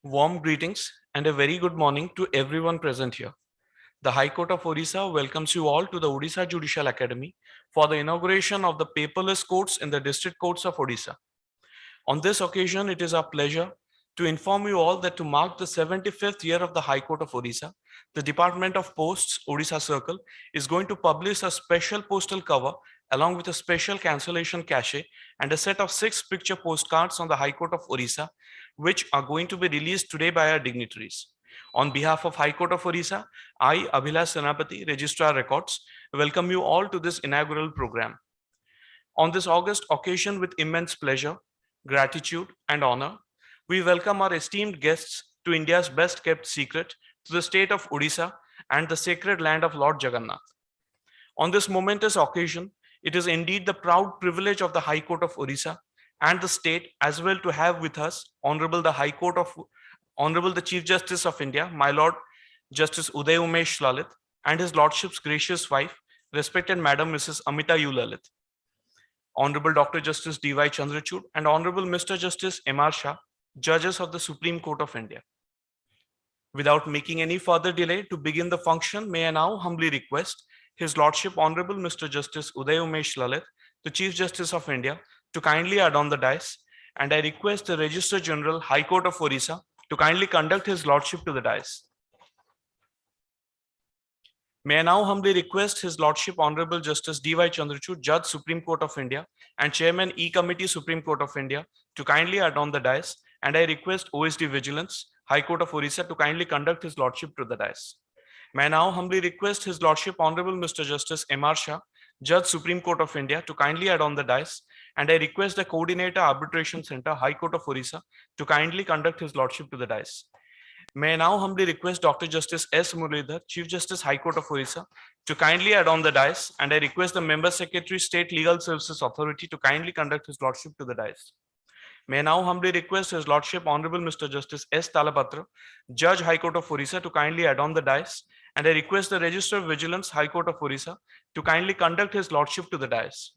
Warm greetings and a very good morning to everyone present here. The High Court of Orissa welcomes you all to the Odisha Judicial Academy for the inauguration of the paperless courts in the district courts of Odisha. On this occasion, it is our pleasure to inform you all that to mark the 75th year of the High Court of Orissa, the Department of Posts, Odisha Circle, is going to publish a special postal cover along with a special cancellation cachet and a set of 6 picture postcards on the High Court of Orissa, which are going to be released today by our dignitaries. On behalf of High Court of Orissa, I, Abhilash Senapati, Registrar Records, welcome you all to this inaugural program. On this August occasion, with immense pleasure, gratitude, and honor, we welcome our esteemed guests to India's best kept secret, to the state of Odisha and the sacred land of Lord Jagannath. On this momentous occasion, it is indeed the proud privilege of the High Court of Orissa and the state as well to have with us Honorable the Chief Justice of India, my Lord Justice Uday Umesh Lalit, and his Lordship's gracious wife, respected Madam Mrs. Amita U. Lalit, Honorable Dr. Justice D.Y. Chandrachud, and Honorable Mr. Justice M.R. Shah, Judges of the Supreme Court of India. Without making any further delay, to begin the function, may I now humbly request His Lordship Honorable Mr. Justice Uday Umesh Lalit, the Chief Justice of India, to kindly adorn the dais, and I request the Registrar General, High Court of Orissa, to kindly conduct His Lordship to the dais. May I now humbly request His Lordship Honorable Justice D.Y. Chandrachud, Judge Supreme Court of India and Chairman E-Committee Supreme Court of India, to kindly adorn the dais, and I request OSD Vigilance, High Court of Orissa, to kindly conduct His Lordship to the dais. May I now humbly request His Lordship Honorable Mr. Justice M.R. Shah, Judge Supreme Court of India, to kindly adorn the dais, and I request the Coordinator Arbitration Center, High Court of Orissa, to kindly conduct His Lordship to the dais. May I now humbly request Dr. Justice S. Muralidhar, Chief Justice, High Court of Orissa, to kindly adorn the dais, and I request the Member Secretary, State Legal Services Authority, to kindly conduct His Lordship to the dais. May I now humbly request His Lordship Honorable Mr. Justice S. Talapatra, Judge, High Court of Orissa, to kindly adorn the dais, and I request the Register of Vigilance, High Court of Orissa, to kindly conduct His Lordship to the dais.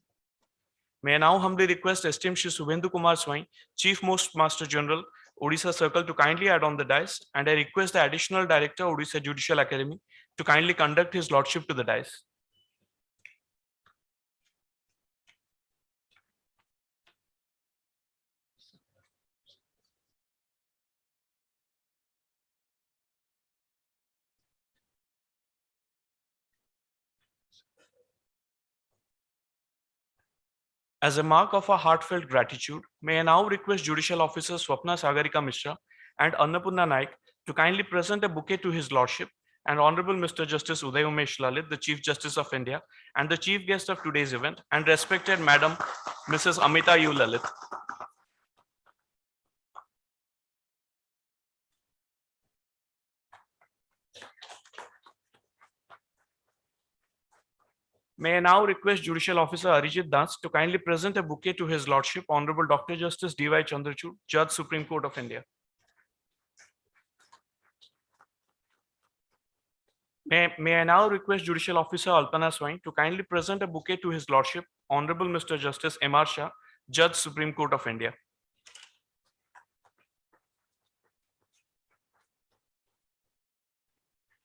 May I now humbly request esteemed Shri Subhendu Kumar Swain, Chief Postmaster General, Odisha Circle, to kindly adorn the dais, and I request the Additional Director, Odisha Judicial Academy, to kindly conduct His Lordship to the dais. As a mark of our heartfelt gratitude, may I now request Judicial Officer Swapna Sagarika Mishra and Annapurna Naik to kindly present a bouquet to His Lordship and Honorable Mr. Justice Uday Umesh Lalit, the Chief Justice of India and the Chief Guest of today's event, and respected Madam Mrs. Amita U. Lalit. May I now request Judicial Officer Arijit Das to kindly present a bouquet to His Lordship, Honorable Dr. Justice D.Y. Chandrachud, Judge, Supreme Court of India. May I now request Judicial Officer Alpana Swain to kindly present a bouquet to His Lordship, Honorable Mr. Justice M.R. Shah, Judge, Supreme Court of India.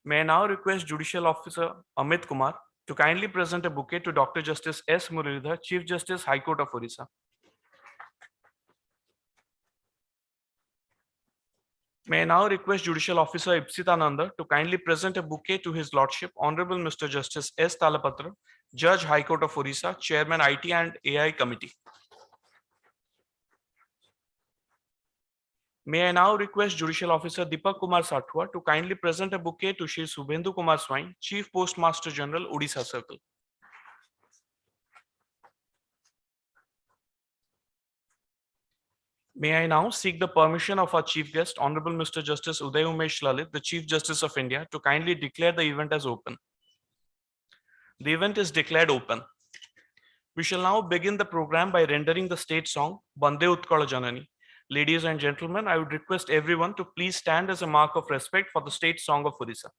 May I now request Judicial Officer Amit Kumar to kindly present a bouquet to Dr. Justice S. Muralidhar, Chief Justice, High Court of Orissa. May I now request Judicial Officer Ipsita Nanda to kindly present a bouquet to His Lordship, Honorable Mr. Justice S. Talapatra, Judge, High Court of Orissa, Chairman, IT and AI Committee. May I now request Judicial Officer Deepak Kumar Sathwa to kindly present a bouquet to Shri Subhendu Kumar Swain, Chief Postmaster General, Odisha Circle. May I now seek the permission of our Chief Guest, Honorable Mr. Justice Uday Umesh Lalit, the Chief Justice of India, to kindly declare the event as open. The event is declared open. We shall now begin the program by rendering the state song Bande Utkala Janani. Ladies and gentlemen, I would request everyone to please stand as a mark of respect for the state song of Orissa.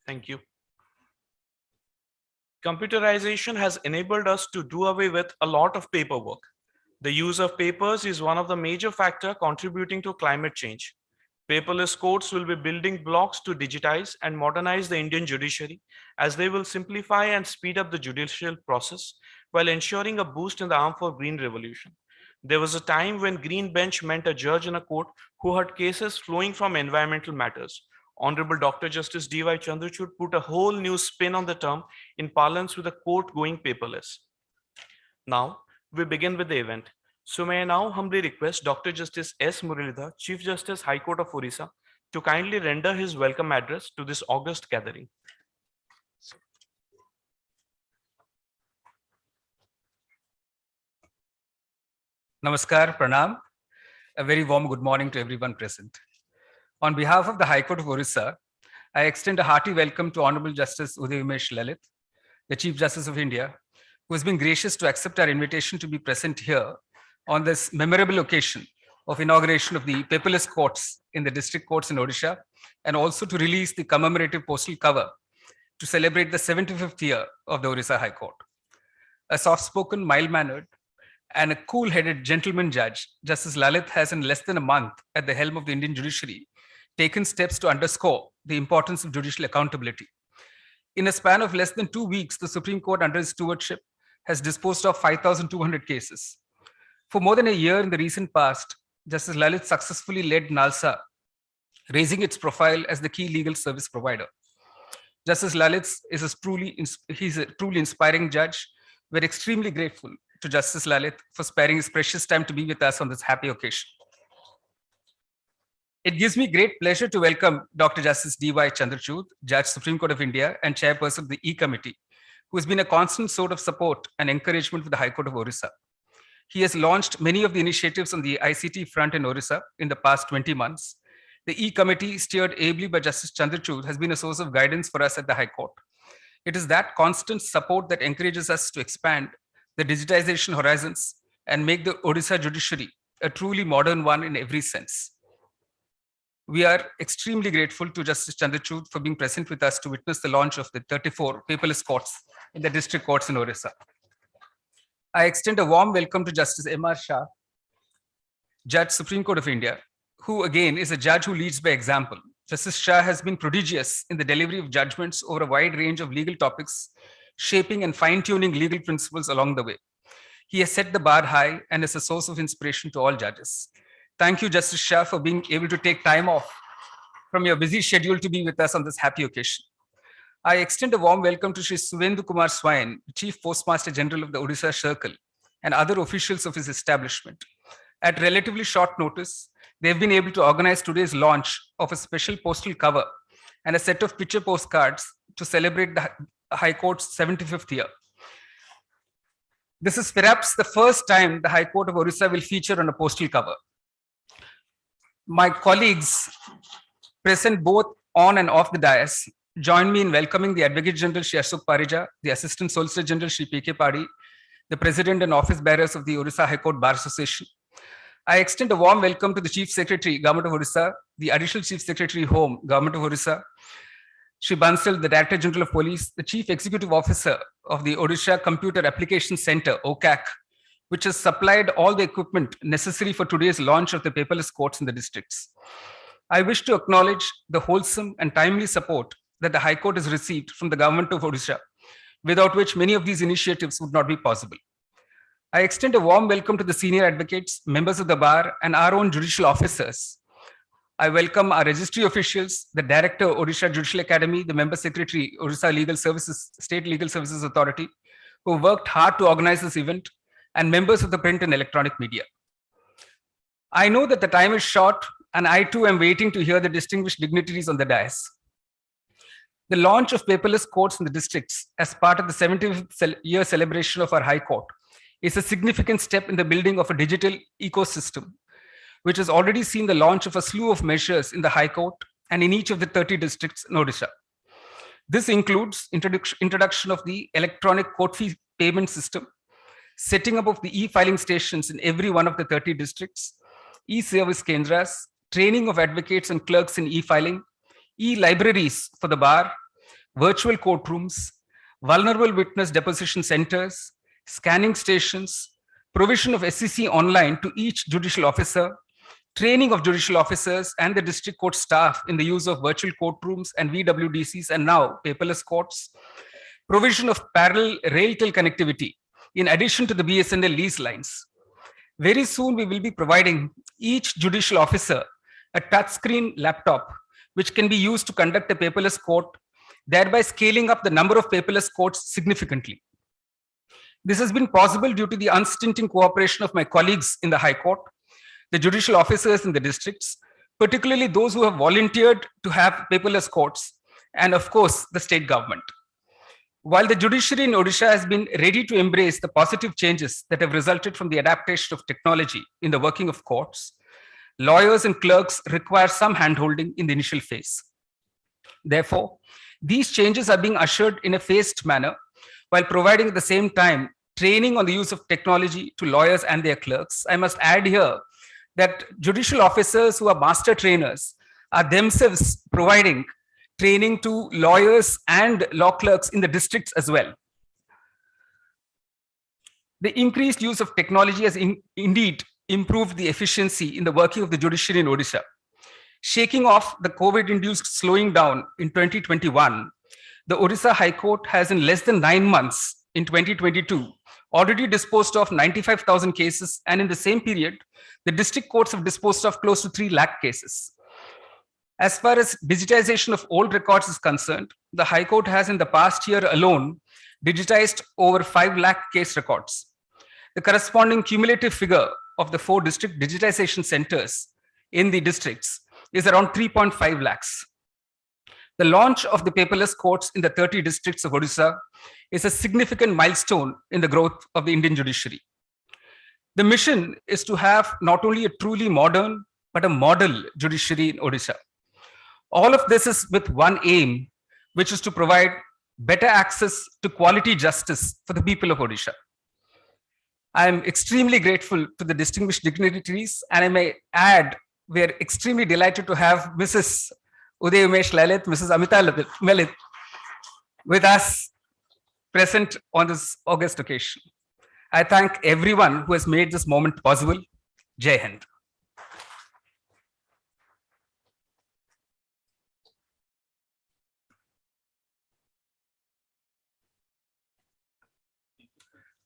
Thank you. Computerization has enabled us to do away with a lot of paperwork. The use of papers is one of the major factors contributing to climate change. Paperless courts will be building blocks to digitize and modernize the Indian judiciary, as they will simplify and speed up the judicial process while ensuring a boost in the arm for green revolution. There was a time when green bench meant a judge in a court who heard cases flowing from environmental matters. Honorable Dr. Justice D.Y. Chandrachud put a whole new spin on the term in parlance with the court going paperless. Now, we begin with the event. So may I now humbly request Dr. Justice S. Muralidhar, Chief Justice, High Court of Orissa, to kindly render his welcome address to this august gathering. Namaskar, Pranam. A very warm good morning to everyone present. On behalf of the High Court of Orissa, I extend a hearty welcome to Honorable Justice Uday Umesh Lalit, the Chief Justice of India, who has been gracious to accept our invitation to be present here on this memorable occasion of inauguration of the paperless courts in the district courts in Odisha, and also to release the commemorative postal cover to celebrate the 75th year of the Orissa High Court. A soft-spoken, mild-mannered, and a cool-headed gentleman judge, Justice Lalit has in less than a month at the helm of the Indian judiciary taken steps to underscore the importance of judicial accountability. In a span of less than 2 weeks, the Supreme Court under his stewardship has disposed of 5,200 cases. For more than a year in the recent past, Justice Lalit successfully led NALSA, raising its profile as the key legal service provider. Justice Lalit is he's a truly inspiring judge. We're extremely grateful to Justice Lalit for sparing his precious time to be with us on this happy occasion. It gives me great pleasure to welcome Dr. Justice D.Y. Chandrachud, Judge, Supreme Court of India, and Chairperson of the E-Committee, who has been a constant source of support and encouragement for the High Court of Orissa. He has launched many of the initiatives on the ICT front in Orissa in the past 20 months. The E-Committee, steered ably by Justice Chandrachud, has been a source of guidance for us at the High Court. It is that constant support that encourages us to expand the digitization horizons and make the Odisha judiciary a truly modern one in every sense. We are extremely grateful to Justice Chandrachud for being present with us to witness the launch of the 34 paperless courts in the district courts in Orissa. I extend a warm welcome to Justice M.R. Shah, Judge, Supreme Court of India, who again is a judge who leads by example. Justice Shah has been prodigious in the delivery of judgments over a wide range of legal topics, shaping and fine-tuning legal principles along the way. He has set the bar high and is a source of inspiration to all judges. Thank you, Justice Shah, for being able to take time off from your busy schedule to be with us on this happy occasion. I extend a warm welcome to Shri Suvendu Kumar Swain, Chief Postmaster General of the Odisha Circle, and other officials of his establishment. At relatively short notice, they've been able to organize today's launch of a special postal cover and a set of picture postcards to celebrate the High Court's 75th year. This is perhaps the first time the High Court of Orissa will feature on a postal cover. My colleagues present both on and off the dais join me in welcoming the Advocate General Shri Ashok Parija, the Assistant Solicitor General Shri P.K. Padi, the President and Office Bearers of the Orissa High Court Bar Association. I extend a warm welcome to the Chief Secretary, Government of Orissa, the Additional Chief Secretary, Home, Government of Orissa, Shri Bansal, the Director General of Police, the Chief Executive Officer of the Odisha Computer Application Center, OCAC, which has supplied all the equipment necessary for today's launch of the paperless courts in the districts. I wish to acknowledge the wholesome and timely support that the High Court has received from the Government of Odisha, without which many of these initiatives would not be possible. I extend a warm welcome to the senior advocates, members of the bar, and our own judicial officers. I welcome our registry officials, the Director, Odisha Judicial Academy, the Member Secretary, Odisha Legal Services, State Legal Services Authority, who worked hard to organize this event, and members of the print and electronic media. I know that the time is short, and I too am waiting to hear the distinguished dignitaries on the dais. The launch of paperless courts in the districts as part of the 75th year celebration of our High Court is a significant step in the building of a digital ecosystem, which has already seen the launch of a slew of measures in the High Court and in each of the 30 districts in Odisha. This includes introduction of the electronic court fee payment system, setting up of the e-filing stations in every one of the 30 districts, e-service kendras, training of advocates and clerks in e-filing, e-libraries for the bar, virtual courtrooms, vulnerable witness deposition centers, scanning stations, provision of SCC online to each judicial officer, training of judicial officers and the district court staff in the use of virtual courtrooms and VWDCs and now paperless courts, provision of parallel rail-tel connectivity in addition to the BSNL lease lines. Very soon we will be providing each judicial officer a touchscreen laptop which can be used to conduct a paperless court, thereby scaling up the number of paperless courts significantly. This has been possible due to the unstinting cooperation of my colleagues in the High Court, the judicial officers in the districts, particularly those who have volunteered to have paperless courts, and of course, the state government. While the judiciary in Odisha has been ready to embrace the positive changes that have resulted from the adaptation of technology in the working of courts, lawyers and clerks require some handholding in the initial phase. Therefore, these changes are being ushered in a phased manner while providing at the same time training on the use of technology to lawyers and their clerks. I must add here that judicial officers who are master trainers are themselves providing training to lawyers and law clerks in the districts as well. The increased use of technology has indeed improved the efficiency in the working of the judiciary in Odisha. Shaking off the COVID-induced slowing down in 2021, the Odisha High Court has in less than 9 months in 2022 already disposed of 95,000 cases, and in the same period, the district courts have disposed of close to 3 lakh cases. As far as digitization of old records is concerned, the High Court has in the past year alone digitized over 5 lakh case records. The corresponding cumulative figure of the 4 district digitization centers in the districts is around 3.5 lakhs. The launch of the paperless courts in the 30 districts of Odisha is a significant milestone in the growth of the Indian judiciary. The mission is to have not only a truly modern, but a model judiciary in Odisha. All of this is with one aim, which is to provide better access to quality justice for the people of Odisha. I am extremely grateful to the distinguished dignitaries, and I may add, we are extremely delighted to have Mrs. Uday Umesh Lalit, Mrs. Amita Lalit with us present on this august occasion. I thank everyone who has made this moment possible. Jai Hind.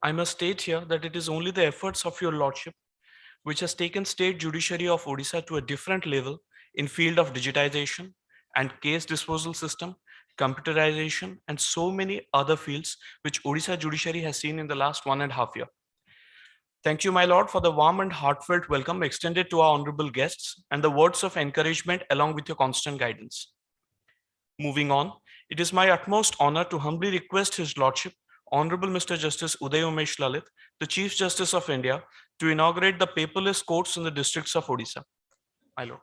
I must state here that it is only the efforts of your lordship which has taken state judiciary of Odisha to a different level in field of digitization and case disposal system, computerization, and so many other fields which Odisha judiciary has seen in the last 1.5 years. Thank you, my lord, for the warm and heartfelt welcome extended to our honorable guests and the words of encouragement along with your constant guidance. Moving on, it is my utmost honor to humbly request His Lordship, Honorable Mr. Justice Uday Umesh Lalit, the Chief Justice of India, to inaugurate the paperless courts in the districts of Odisha. My lord.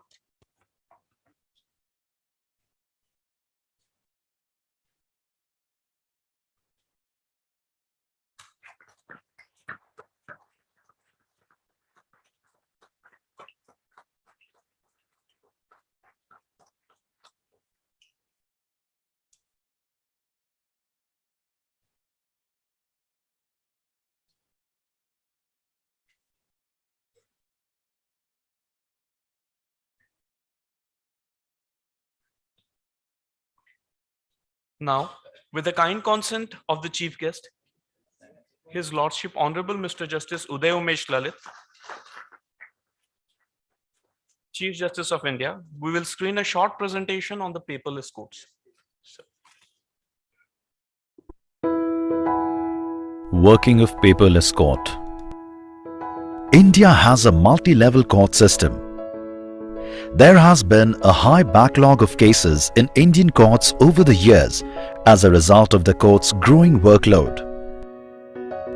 Now, with the kind consent of the chief guest, His Lordship Honorable Mr. Justice Uday Umesh Lalit, Chief Justice of India, we will screen a short presentation on the paperless courts. Working of paperless court. India has a multi-level court system. There has been a high backlog of cases in Indian courts over the years as a result of the court's growing workload.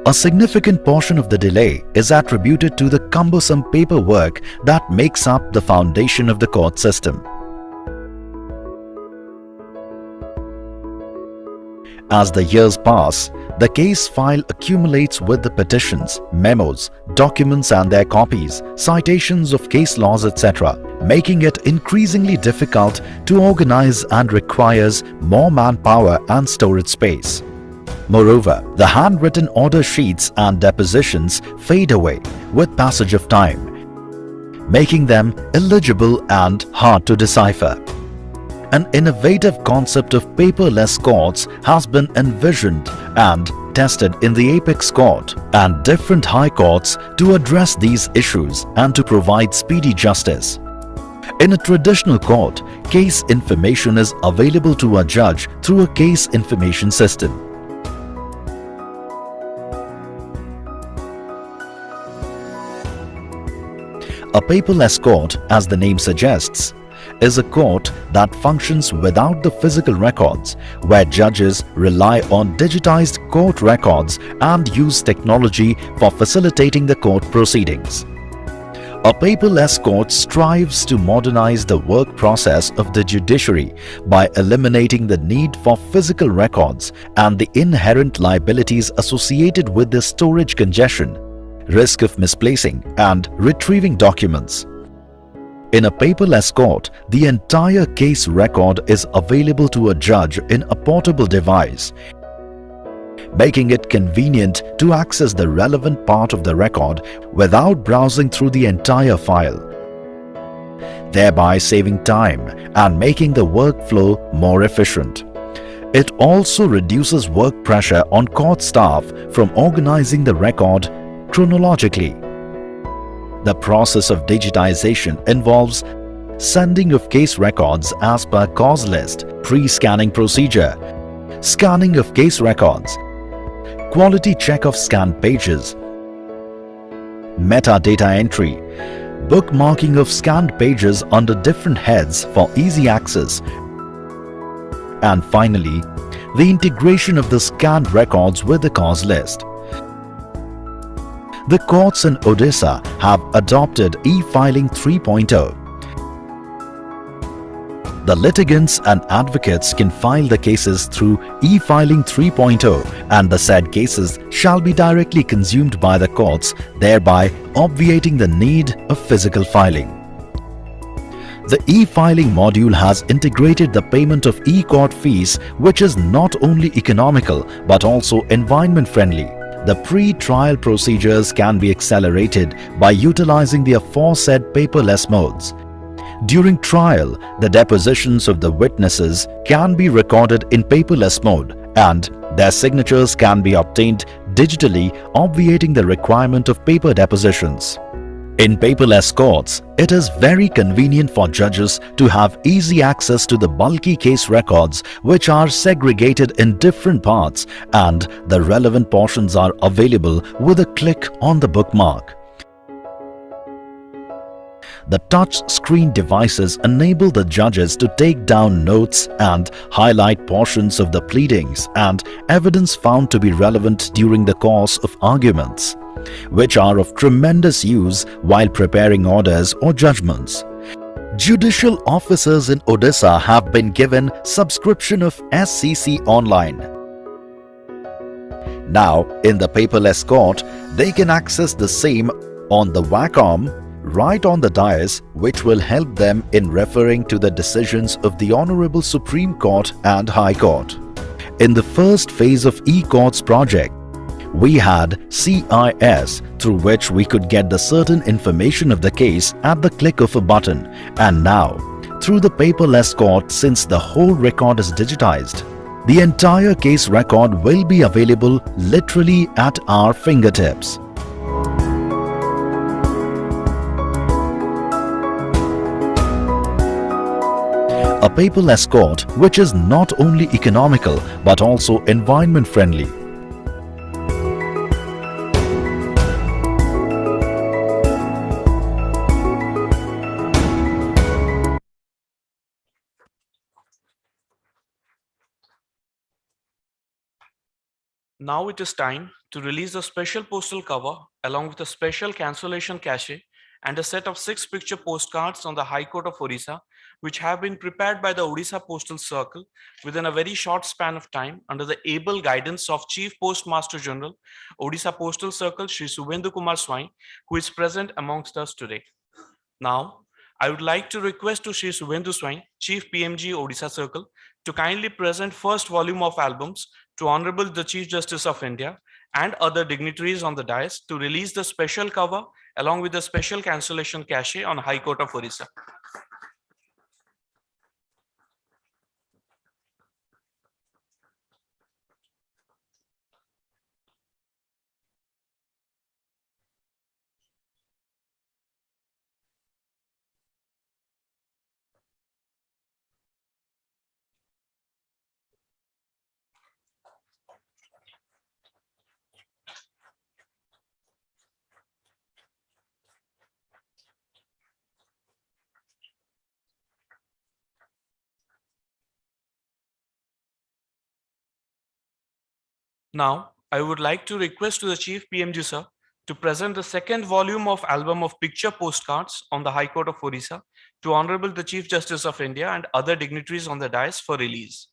A significant portion of the delay is attributed to the cumbersome paperwork that makes up the foundation of the court system. As the years pass, the case file accumulates with the petitions, memos, documents and their copies, citations of case laws, etc., making it increasingly difficult to organize and requires more manpower and storage space. Moreover, the handwritten order sheets and depositions fade away with passage of time, making them illegible and hard to decipher. An innovative concept of paperless courts has been envisioned and tested in the Apex Court and different high courts to address these issues and to provide speedy justice. In a traditional court, case information is available to a judge through a case information system. A paperless court, as the name suggests, is a court that functions without the physical records, where judges rely on digitized court records and use technology for facilitating the court proceedings. A paperless court strives to modernize the work process of the judiciary by eliminating the need for physical records and the inherent liabilities associated with the storage congestion, risk of misplacing and retrieving documents. In a paperless court, the entire case record is available to a judge in a portable device, making it convenient to access the relevant part of the record without browsing through the entire file, thereby saving time and making the workflow more efficient. It also reduces work pressure on court staff from organizing the record chronologically. The process of digitization involves sending of case records as per cause list, pre-scanning procedure, scanning of case records, quality check of scanned pages, metadata entry, bookmarking of scanned pages under different heads for easy access, and finally, the integration of the scanned records with the cause list. The courts in Odisha have adopted e-filing 3.0. The litigants and advocates can file the cases through e-filing 3.0 and the said cases shall be directly consumed by the courts, thereby obviating the need of physical filing. The e-filing module has integrated the payment of e-court fees, which is not only economical but also environment friendly. The pre-trial procedures can be accelerated by utilizing the aforesaid paperless modes. During trial, the depositions of the witnesses can be recorded in paperless mode and their signatures can be obtained digitally, obviating the requirement of paper depositions. In paperless courts, it is very convenient for judges to have easy access to the bulky case records, which are segregated in different parts, and the relevant portions are available with a click on the bookmark. The touch screen devices enable the judges to take down notes and highlight portions of the pleadings and evidence found to be relevant during the course of arguments, which are of tremendous use while preparing orders or judgments. Judicial officers in Odisha have been given subscription of SCC Online. Now, in the paperless court, they can access the same on the Wacom right on the dais, which will help them in referring to the decisions of the Honorable Supreme Court and High Court. In the first phase of e-courts project, we had CIS, through which we could get the certain information of the case at the click of a button, and now, through the paperless court, since the whole record is digitized, the entire case record will be available literally at our fingertips. A paperless court which is not only economical but also environment friendly. Now it is time to release a special postal cover along with a special cancellation cachet and a set of 6 picture postcards on the High Court of Orissa, which have been prepared by the Odisha Postal Circle within a very short span of time under the able guidance of Chief Postmaster General, Odisha Postal Circle, Shri Subhendu Kumar Swain, who is present amongst us today. Now, I would like to request to Shri Subhendu Swain, Chief PMG Odisha Circle, to kindly present first volume of albums to Honorable the Chief Justice of India and other dignitaries on the dais to release the special cover along with the special cancellation cachet on High Court of Orissa. Now, I would like to request to the Chief PMG sir to present the second volume of album of picture postcards on the High Court of Orissa to Honorable the Chief Justice of India and other dignitaries on the dais for release.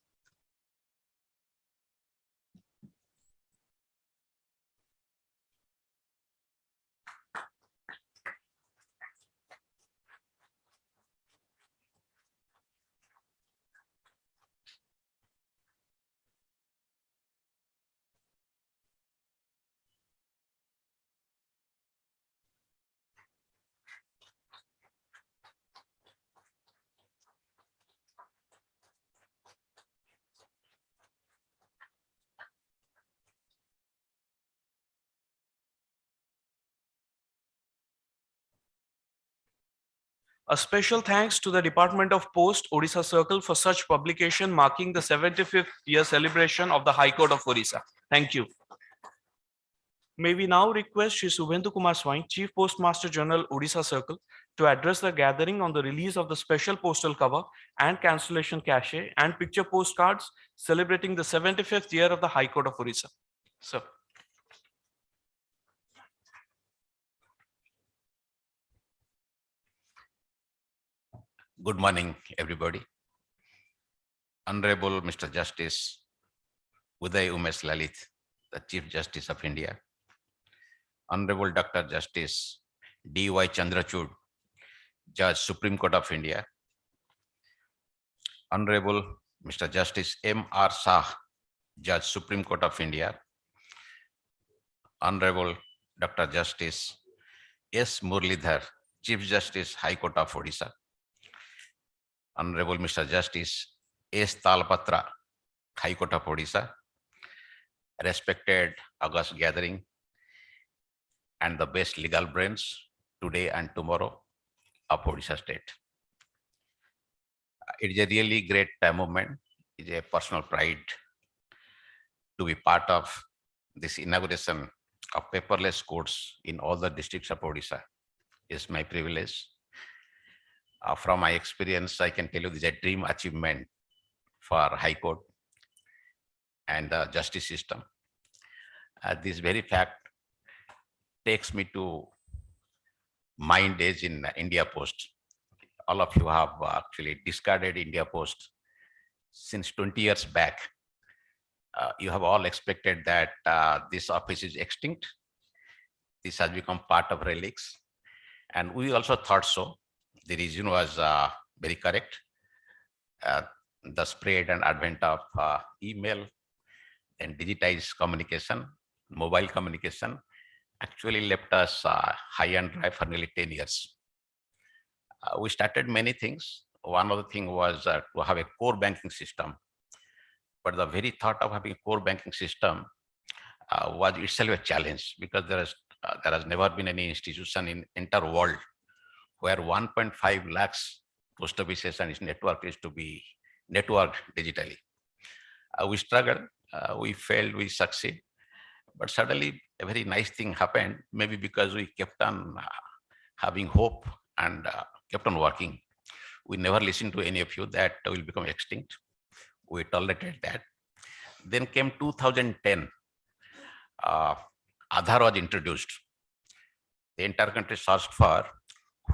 A special thanks to the Department of Post, Odisha Circle for such publication marking the 75th year celebration of the High Court of Orissa. Thank you. May we now request Shri Subhendu Kumar Swain, Chief Postmaster General, Odisha Circle, to address the gathering on the release of the special postal cover and cancellation cachet and picture postcards celebrating the 75th year of the High Court of Orissa. Sir. Good morning, everybody. Honorable Mr. Justice Uday Umesh Lalit, the Chief Justice of India. Honorable Dr. Justice D.Y. Chandrachud, Judge, Supreme Court of India. Honorable Mr. Justice M.R. Shah, Judge, Supreme Court of India. Honorable Dr. Justice S. Murlidhar, Chief Justice, High Court of Orissa. Honorable Mr. Justice S. Talpatra, High Court of Odisha. Respected august gathering and the best legal brains today and tomorrow of Odisha state. It is a really great moment. It's a personal pride to be part of this inauguration of paperless courts in all the districts of Odisha. It's my privilege. From my experience, I can tell you this is a dream achievement for High Court and the justice system. This very fact takes me to my days in India Post. All of you have actually discarded India Post since 20 years back. You have all expected that this office is extinct. This has become part of relics. And we also thought so. The reason was very correct. The spread and advent of email and digitized communication, mobile communication, actually left us high and dry for nearly 10 years. We started many things. One of the things was to have a core banking system. But the very thought of having a core banking system was itself a challenge, because there has never been any institution in entire world where 1.5 lakhs post offices and its network is to be networked digitally. We struggled, we failed, we succeed. But suddenly a very nice thing happened, maybe because we kept on having hope and kept on working. We never listened to any of you that will become extinct. We tolerated that. Then came 2010. Aadhaar was introduced. The entire country searched for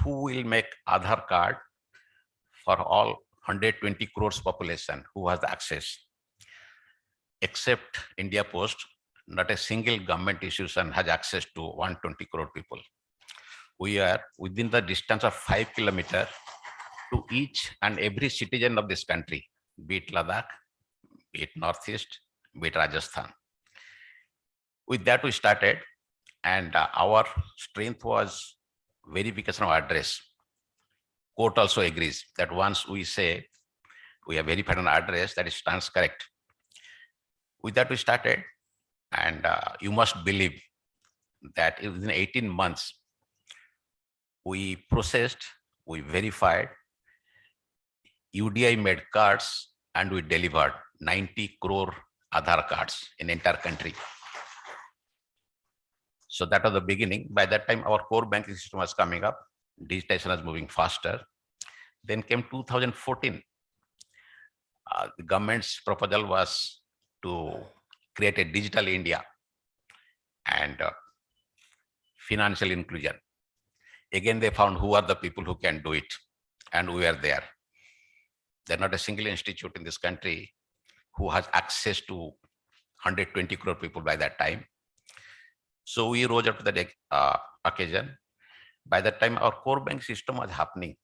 who will make Aadhaar card for all 120 crores population who has access. Except India Post, not a single government institution has access to 120 crore people. We are within the distance of 5 kilometers to each and every citizen of this country, be it Ladakh, be it Northeast, be it Rajasthan. With that we started, and our strength was verification of address. Court also agrees that once we say we have verified an address, that it stands correct. With that we started, and you must believe that within 18 months, we processed, we verified, UDI made cards, and we delivered 90 crore Aadhaar cards in entire country. So that was the beginning. By that time, our core banking system was coming up. Digitization was moving faster. Then came 2014. The government's proposal was to create a digital India and financial inclusion. Again, they found who are the people who can do it, and we are there. There's not a single institute in this country who has access to 120 crore people by that time. So we rose up to the occasion. By that time, our core bank system was happening.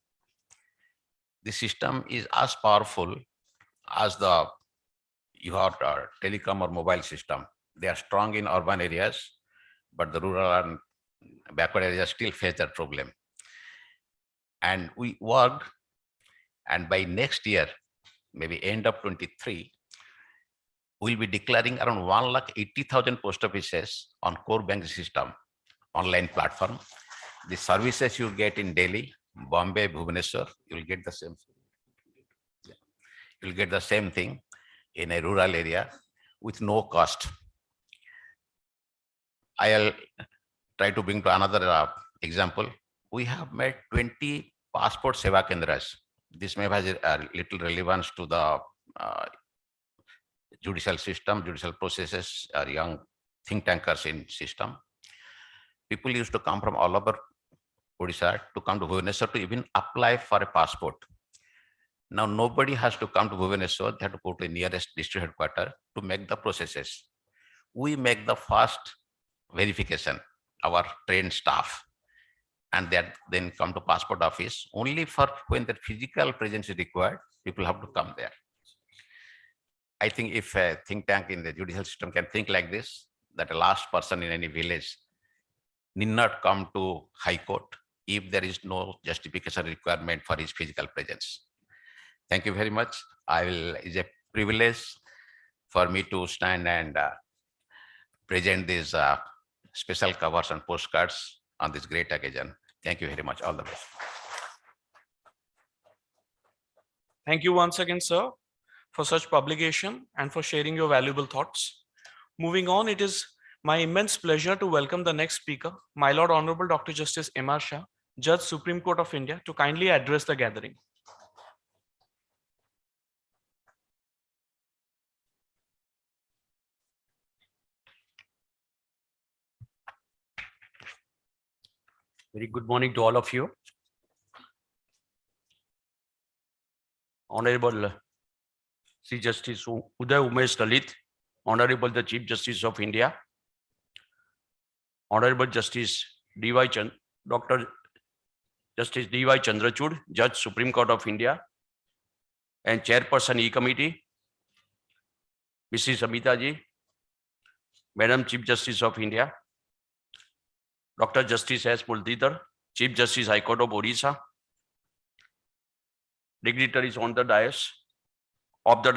The system is as powerful as your telecom or mobile system. They are strong in urban areas, but the rural and backward areas still face that problem. And we worked, and by next year, maybe end of 23, we'll be declaring around 180,000 post offices on core banking system online platform. The services you get in Delhi, Bombay, Bhubaneswar, you'll get the same. You'll get the same thing in a rural area with no cost. I'll try to bring to another example. We have made 20 passport seva kendras. This may have a little relevance to the judicial system, judicial processes, or young think tankers in system. People used to come from all over Odisha to come to Bhubaneswar to even apply for a passport. Now nobody has to come to Bhubaneswar, they have to go to the nearest district headquarters to make the processes. We make the first verification, our trained staff, and that then come to passport office. Only for when the physical presence is required, people have to come there. I think if a think tank in the judicial system can think like this, that a last person in any village need not come to High Court if there is no justification requirement for his physical presence. Thank you very much. It's a privilege for me to stand and present these special covers and postcards on this great occasion. Thank you very much. All the best. Thank you once again, sir, for such publication and for sharing your valuable thoughts. Moving on, it is my immense pleasure to welcome the next speaker, My Lord Honorable Dr. Justice M.R. Shah, Judge, Supreme Court of India, to kindly address the gathering. Very good morning to all of you. Honorable Chief Justice Uday Umesh Lalit, Honorable the Chief Justice of India, Honorable Justice D.Y. Dr. Justice D.Y. Chandrachud, Judge, Supreme Court of India, and Chairperson E-Committee, Mrs. Amita ji, Madam Chief Justice of India, Dr. Justice S. Muldhidhar, Chief Justice High Court of Orissa, dignitaries on the dais, other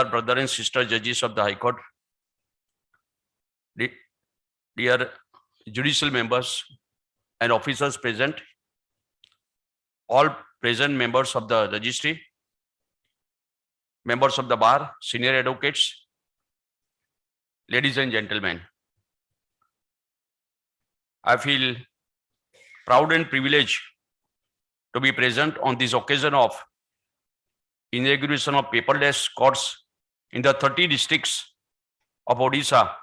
brother and sister judges of the High Court, dear judicial members and officers present, all present members of the registry, members of the bar, senior advocates, ladies and gentlemen. I feel proud and privileged to be present on this occasion of inauguration of paperless courts in the 30 districts of Odisha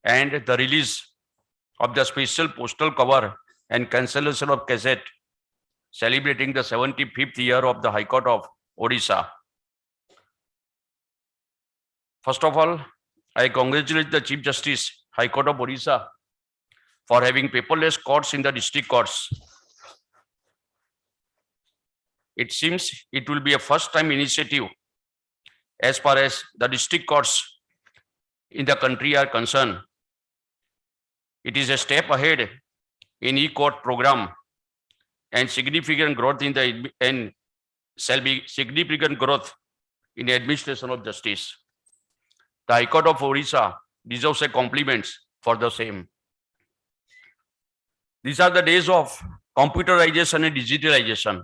and the release of the special postal cover and cancellation of cassette celebrating the 75th year of the High Court of Orissa. First of all, I congratulate the Chief Justice, High Court of Orissa, for having paperless courts in the district courts. It seems it will be a first-time initiative as far as the district courts in the country are concerned. It is a step ahead in e-court program and significant growth in the shall be significant growth in the administration of justice. The High Court of Orissa deserves a compliment for the same. These are the days of computerization and digitalization.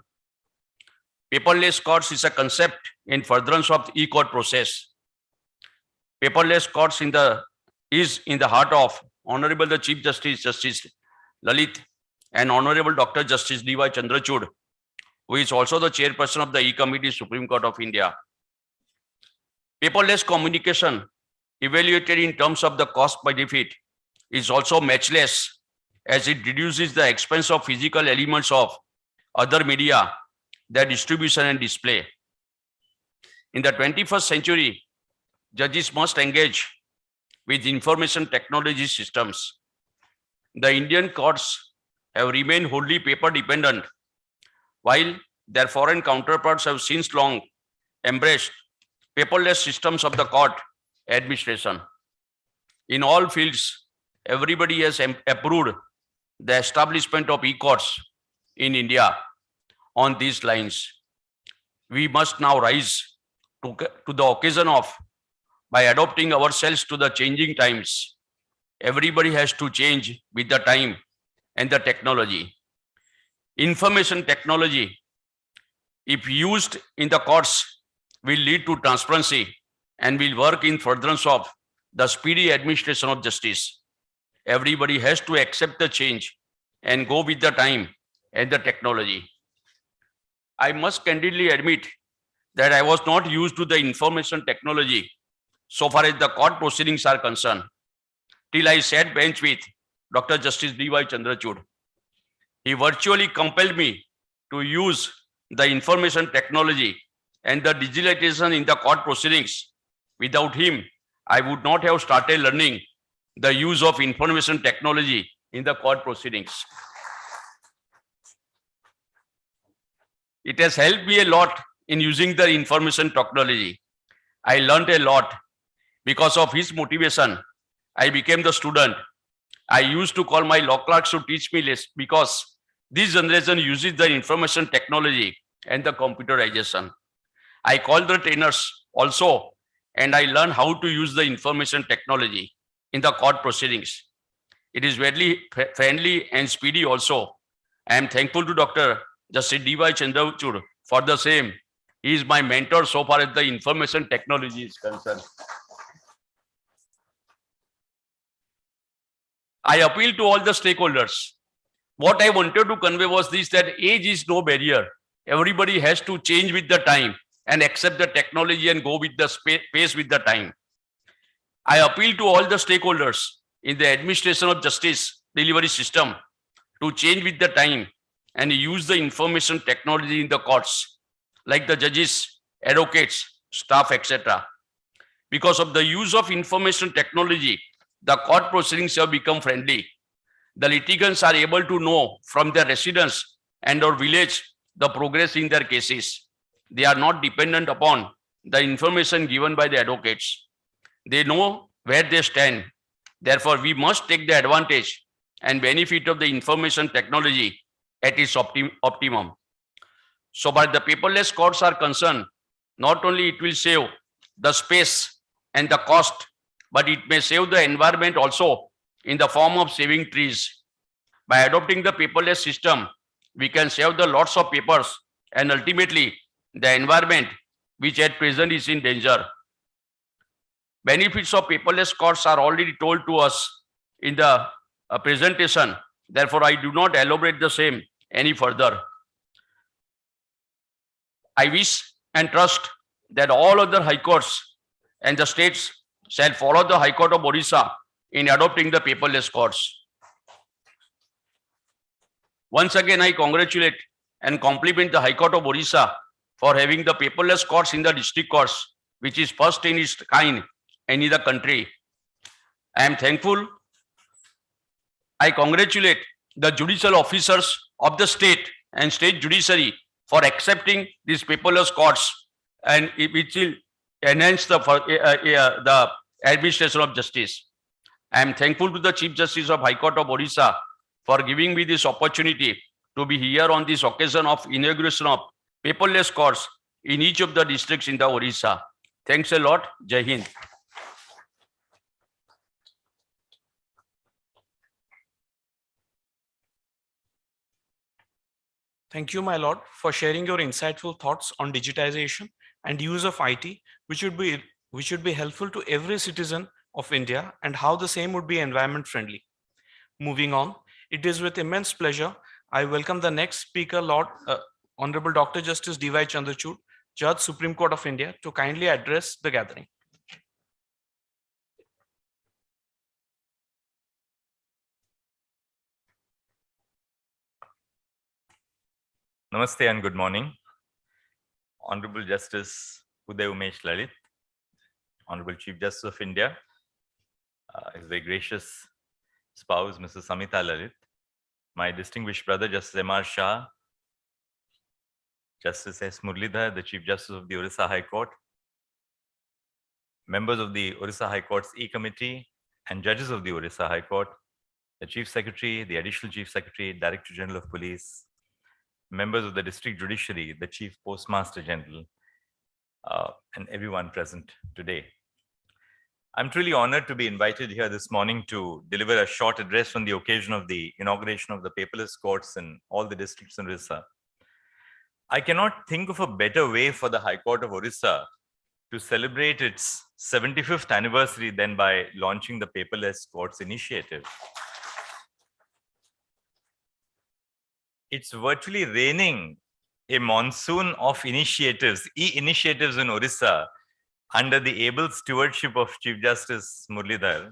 Paperless courts is a concept in furtherance of the e-court process. Paperless courts is in the heart of Honorable the Chief Justice, Justice Lalit, and Honorable Dr. Justice D.Y. Chandrachud, who is also the chairperson of the E-Committee, Supreme Court of India. Paperless communication, evaluated in terms of the cost benefit, is also matchless as it reduces the expense of physical elements of other media, their distribution and display. In the 21st century, judges must engage with information technology systems. The Indian courts have remained wholly paper dependent, while their foreign counterparts have since long embraced paperless systems of the court administration. In all fields, everybody has approved the establishment of e-courts in India. On these lines, we must now rise to the occasion of by adopting ourselves to the changing times. Everybody has to change with the time and the technology. Information technology, if used in the courts, will lead to transparency and will work in furtherance of the speedy administration of justice. Everybody has to accept the change and go with the time and the technology. I must candidly admit that I was not used to the information technology so far as the court proceedings are concerned, till I sat bench with Dr. Justice D.Y. Chandrachud. He virtually compelled me to use the information technology and the digitalization in the court proceedings. Without him, I would not have started learning the use of information technology in the court proceedings. It has helped me a lot in using the information technology. I learned a lot. Because of his motivation, I became the student. I used to call my law clerks to teach me less because this generation uses the information technology and the computerization. I call the trainers also and I learned how to use the information technology in the court proceedings. It is very friendly and speedy also. I am thankful to Dr. Justice D.Y. Chandrachud for the same. He is my mentor so far as the information technology is concerned. I appeal to all the stakeholders. What I wanted to convey was this, that age is no barrier. Everybody has to change with the time and accept the technology and go with the pace with the time. I appeal to all the stakeholders in the administration of justice delivery system to change with the time and use the information technology in the courts, like the judges, advocates, staff, etc. Because of the use of information technology, the court proceedings have become friendly. The litigants are able to know from their residence and or village the progress in their cases. They are not dependent upon the information given by the advocates. They know where they stand. Therefore, we must take the advantage and benefit of the information technology at its optimum. So far the paperless courts are concerned, not only it will save the space and the cost, but it may save the environment also in the form of saving trees. By adopting the paperless system, we can save the lots of papers and ultimately the environment, which at present is in danger. Benefits of paperless courts are already told to us in the presentation. Therefore, I do not elaborate the same any further. I wish and trust that all other high courts and the states shall follow the High Court of Orissa in adopting the paperless courts. Once again, I congratulate and compliment the High Court of Orissa for having the paperless courts in the district courts, which is first in its kind in the country. I am thankful. I congratulate the judicial officers of the state and state judiciary for accepting these paperless courts, and which will enhance the administration of justice. I am thankful to the Chief Justice of High Court of Orissa for giving me this opportunity to be here on this occasion of inauguration of paperless courts in each of the districts in the Orissa. Thanks a lot. Jai Hind. Thank you, my lord, for sharing your insightful thoughts on digitization and use of IT, which would be helpful to every citizen of India, and how the same would be environment friendly. Moving on, it is with immense pleasure I welcome the next speaker, Lord Honorable Dr. Justice D.Y. Chandrachud, Judge, Supreme Court of India, to kindly address the gathering. Namaste and good morning. Honorable Justice Uday Umesh Lalit, Honorable Chief Justice of India, His very gracious spouse, Mrs. Samita Lalit, my distinguished brother, Justice M.R. Shah, Justice S. Murlidhar, the Chief Justice of the Orissa High Court, members of the Orissa High Court's E-Committee and judges of the Orissa High Court, the Chief Secretary, the Additional Chief Secretary, Director General of Police, members of the District Judiciary, the Chief Postmaster General, and everyone present today. I'm truly honored to be invited here this morning to deliver a short address on the occasion of the inauguration of the paperless courts in all the districts in Orissa. I cannot think of a better way for the High Court of Orissa to celebrate its 75th anniversary than by launching the Paperless Courts initiative. It's virtually raining a monsoon of initiatives, e-initiatives in Orissa under the able stewardship of Chief Justice Murlidhar.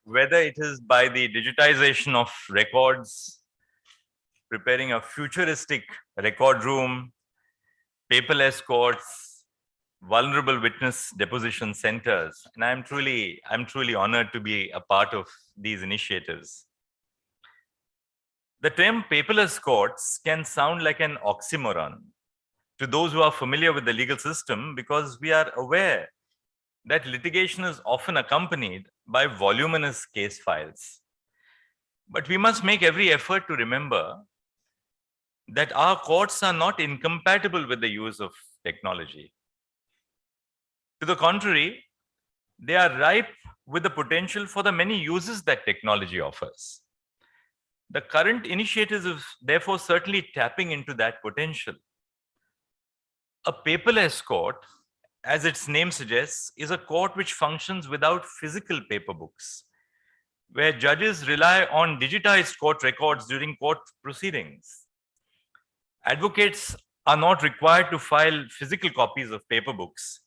Whether it is by the digitization of records, preparing a futuristic record room, paperless courts, vulnerable witness deposition centers, and I'm truly honored to be a part of these initiatives. The term paperless courts can sound like an oxymoron to those who are familiar with the legal system, because we are aware that litigation is often accompanied by voluminous case files. But we must make every effort to remember that our courts are not incompatible with the use of technology. To the contrary, they are ripe with the potential for the many uses that technology offers. The current initiatives is therefore certainly tapping into that potential. A paperless court, as its name suggests, is a court which functions without physical paper books, where judges rely on digitized court records during court proceedings. Advocates are not required to file physical copies of paper books,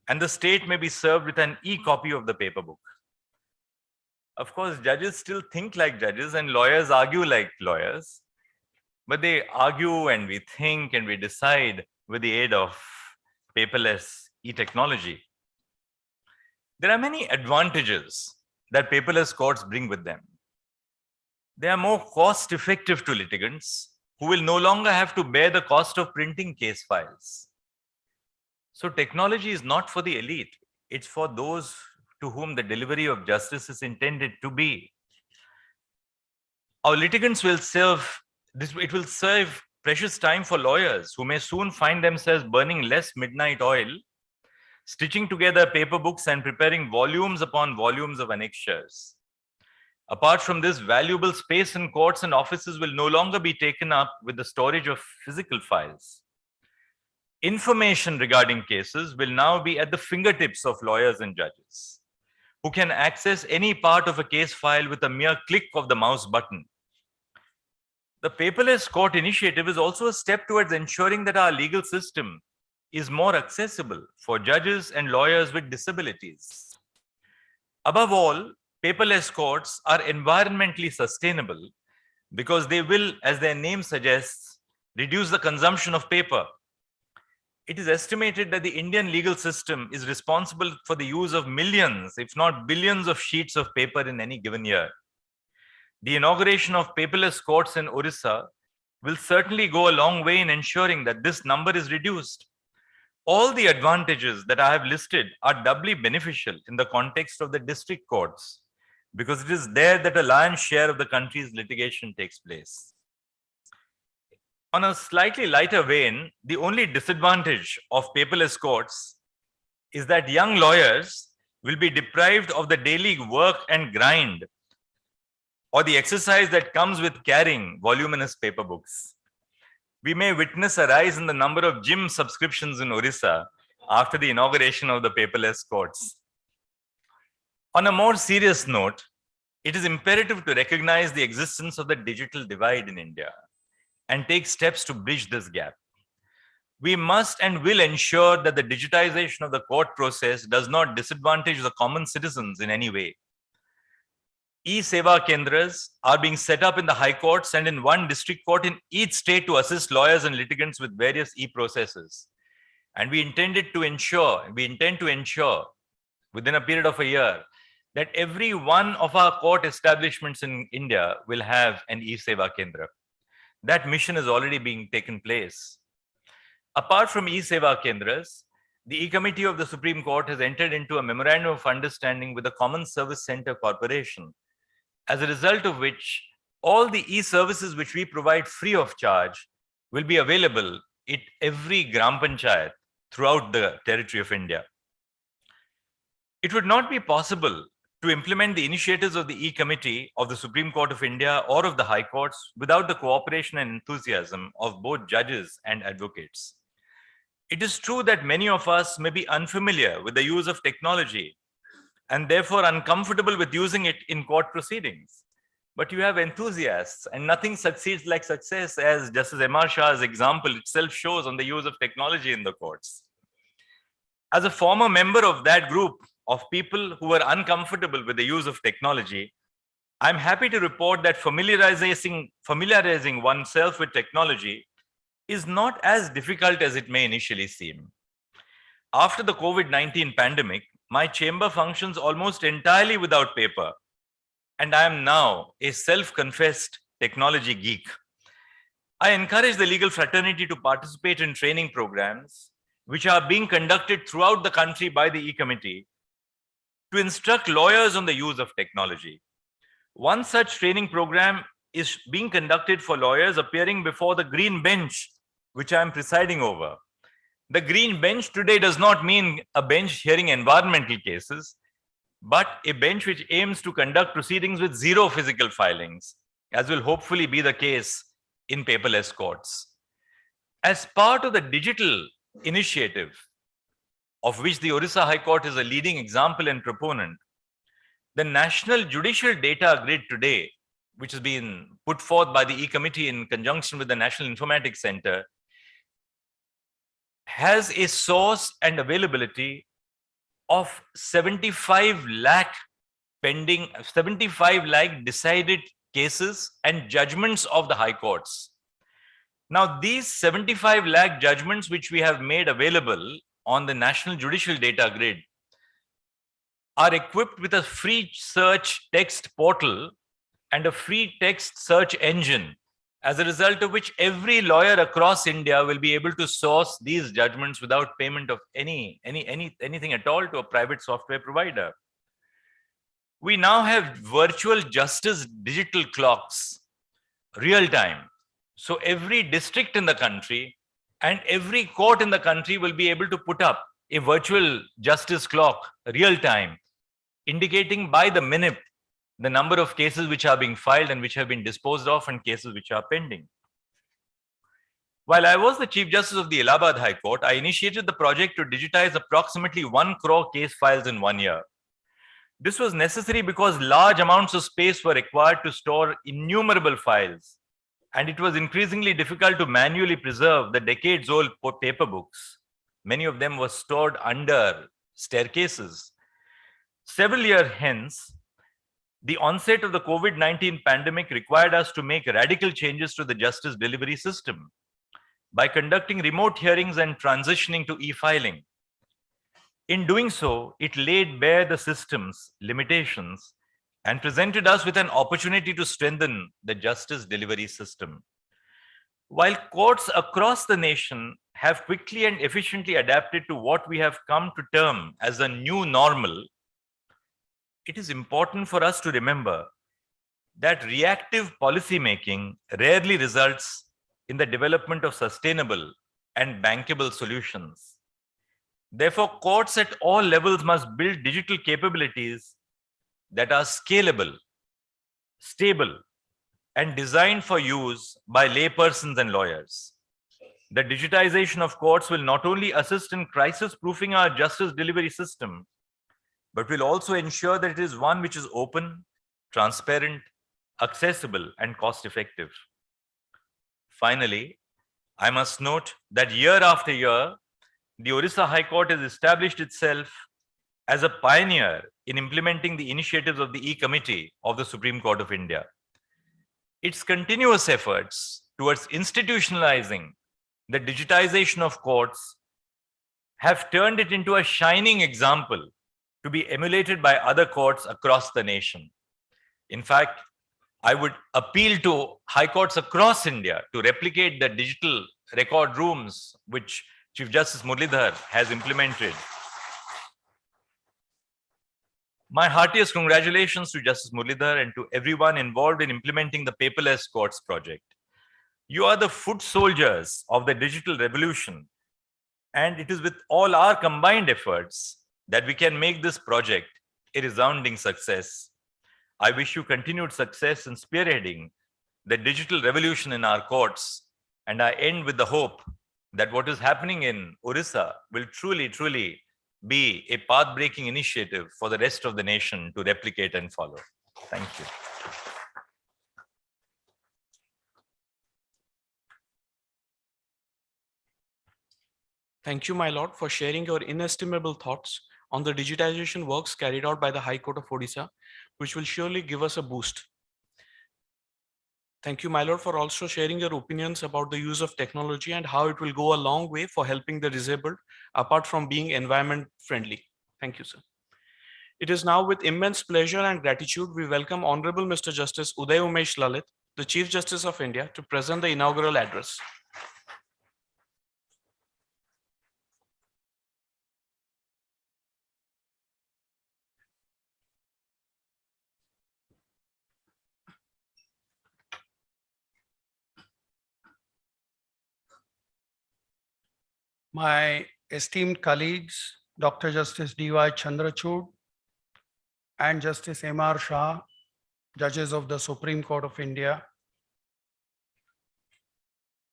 and the state may be served with an e-copy of the paper book. Of course, judges still think like judges and lawyers argue like lawyers, but they argue and we think and we decide with the aid of paperless e-technology. There are many advantages that paperless courts bring with them. They are more cost-effective to litigants who will no longer have to bear the cost of printing case files. So technology is not for the elite, it's for those to whom the delivery of justice is intended to be. Our litigants will serve precious time for lawyers who may soon find themselves burning less midnight oil, stitching together paper books and preparing volumes upon volumes of annexures. Apart from this, valuable space in courts and offices will no longer be taken up with the storage of physical files. Information regarding cases will now be at the fingertips of lawyers and judges, who can access any part of a case file with a mere click of the mouse button. The paperless court initiative is also a step towards ensuring that our legal system is more accessible for judges and lawyers with disabilities. Above all, paperless courts are environmentally sustainable because they will, as their name suggests, reduce the consumption of paper. It is estimated that the Indian legal system is responsible for the use of millions, if not billions, of sheets of paper in any given year. The inauguration of paperless courts in Orissa will certainly go a long way in ensuring that this number is reduced. All the advantages that I have listed are doubly beneficial in the context of the district courts, because it is there that a lion's share of the country's litigation takes place. On a slightly lighter vein, the only disadvantage of paperless courts is that young lawyers will be deprived of the daily work and grind or the exercise that comes with carrying voluminous paper books. We may witness a rise in the number of gym subscriptions in Orissa after the inauguration of the paperless courts. On a more serious note, it is imperative to recognize the existence of the digital divide in India and take steps to bridge this gap. We must and will ensure that the digitization of the court process does not disadvantage the common citizens in any way. E-Seva Kendras are being set up in the high courts and in one district court in each state to assist lawyers and litigants with various e-processes. And we intend to ensure within a period of a year that every one of our court establishments in India will have an E-Seva Kendra. That mission is already being taken place. Apart from E-Seva Kendras, the E-Committee of the Supreme Court has entered into a memorandum of understanding with the Common Service Center Corporation, as a result of which all the e-services which we provide free of charge will be available at every Gram Panchayat throughout the territory of India. It would not be possible to implement the initiatives of the E-Committee of the Supreme Court of India or of the High Courts without the cooperation and enthusiasm of both judges and advocates. It is true that many of us may be unfamiliar with the use of technology and therefore uncomfortable with using it in court proceedings. But you have enthusiasts, and nothing succeeds like success, as Justice M.R. Shah's example itself shows on the use of technology in the courts. As a former member of that group of people who were uncomfortable with the use of technology, I'm happy to report that familiarizing oneself with technology is not as difficult as it may initially seem. After the COVID-19 pandemic, my chamber functions almost entirely without paper, and I am now a self-confessed technology geek. I encourage the legal fraternity to participate in training programs which are being conducted throughout the country by the E-Committee to instruct lawyers on the use of technology. One such training program is being conducted for lawyers appearing before the green bench, which I am presiding over. The green bench today does not mean a bench hearing environmental cases, but a bench which aims to conduct proceedings with zero physical filings, as will hopefully be the case in paperless courts. As part of the digital initiative, of which the Orissa High Court is a leading example and proponent, the National Judicial Data Grid today, which has been put forth by the E-Committee in conjunction with the National Informatics Center, has a source and availability of 75 lakh decided cases and judgments of the high courts. Now, these 75 lakh judgments which we have made available on the National Judicial Data Grid are equipped with a free search text portal and a free text search engine, as a result of which every lawyer across India will be able to source these judgments without payment of anything at all to a private software provider. We now have virtual justice digital clocks, real time. So every district in the country and every court in the country will be able to put up a virtual justice clock, real time, indicating by the minute the number of cases which are being filed and which have been disposed of and cases which are pending. While I was the Chief Justice of the Allahabad High Court, I initiated the project to digitize approximately 1 crore case files in 1 year. This was necessary because large amounts of space were required to store innumerable files, and it was increasingly difficult to manually preserve the decades-old paper books. Many of them were stored under staircases. Several years hence, the onset of the COVID-19 pandemic required us to make radical changes to the justice delivery system by conducting remote hearings and transitioning to e-filing. In doing so, it laid bare the system's limitations and presented us with an opportunity to strengthen the justice delivery system. While courts across the nation have quickly and efficiently adapted to what we have come to term as a new normal, it is important for us to remember that reactive policymaking rarely results in the development of sustainable and bankable solutions. Therefore, courts at all levels must build digital capabilities that are scalable, stable, and designed for use by laypersons and lawyers. The digitization of courts will not only assist in crisis-proofing our justice delivery system, but will also ensure that it is one which is open, transparent, accessible, and cost-effective. Finally, I must note that year after year, the Orissa High Court has established itself as a pioneer in implementing the initiatives of the E-Committee of the Supreme Court of India. Its continuous efforts towards institutionalizing the digitization of courts have turned it into a shining example to be emulated by other courts across the nation. In fact, I would appeal to high courts across India to replicate the digital record rooms which Chief Justice Muralidhar has implemented. My heartiest congratulations to Justice Muralidhar and to everyone involved in implementing the Paperless Courts project. You are the foot soldiers of the digital revolution, and it is with all our combined efforts that we can make this project a resounding success. I wish you continued success in spearheading the digital revolution in our courts, and I end with the hope that what is happening in Orissa will truly be a path-breaking initiative for the rest of the nation to replicate and follow. Thank you. Thank you, my lord, for sharing your inestimable thoughts on the digitization works carried out by the High Court of Orissa, which will surely give us a boost. Thank you, my lord, for also sharing your opinions about the use of technology and how it will go a long way for helping the disabled, apart from being environment friendly. Thank you, sir. It is now with immense pleasure and gratitude we welcome Honorable Mr. Justice Uday Umesh Lalit, the Chief Justice of India, to present the inaugural address. my esteemed colleagues, Dr. Justice D.Y. Chandrachud and Justice M.R. Shah, judges of the Supreme Court of India,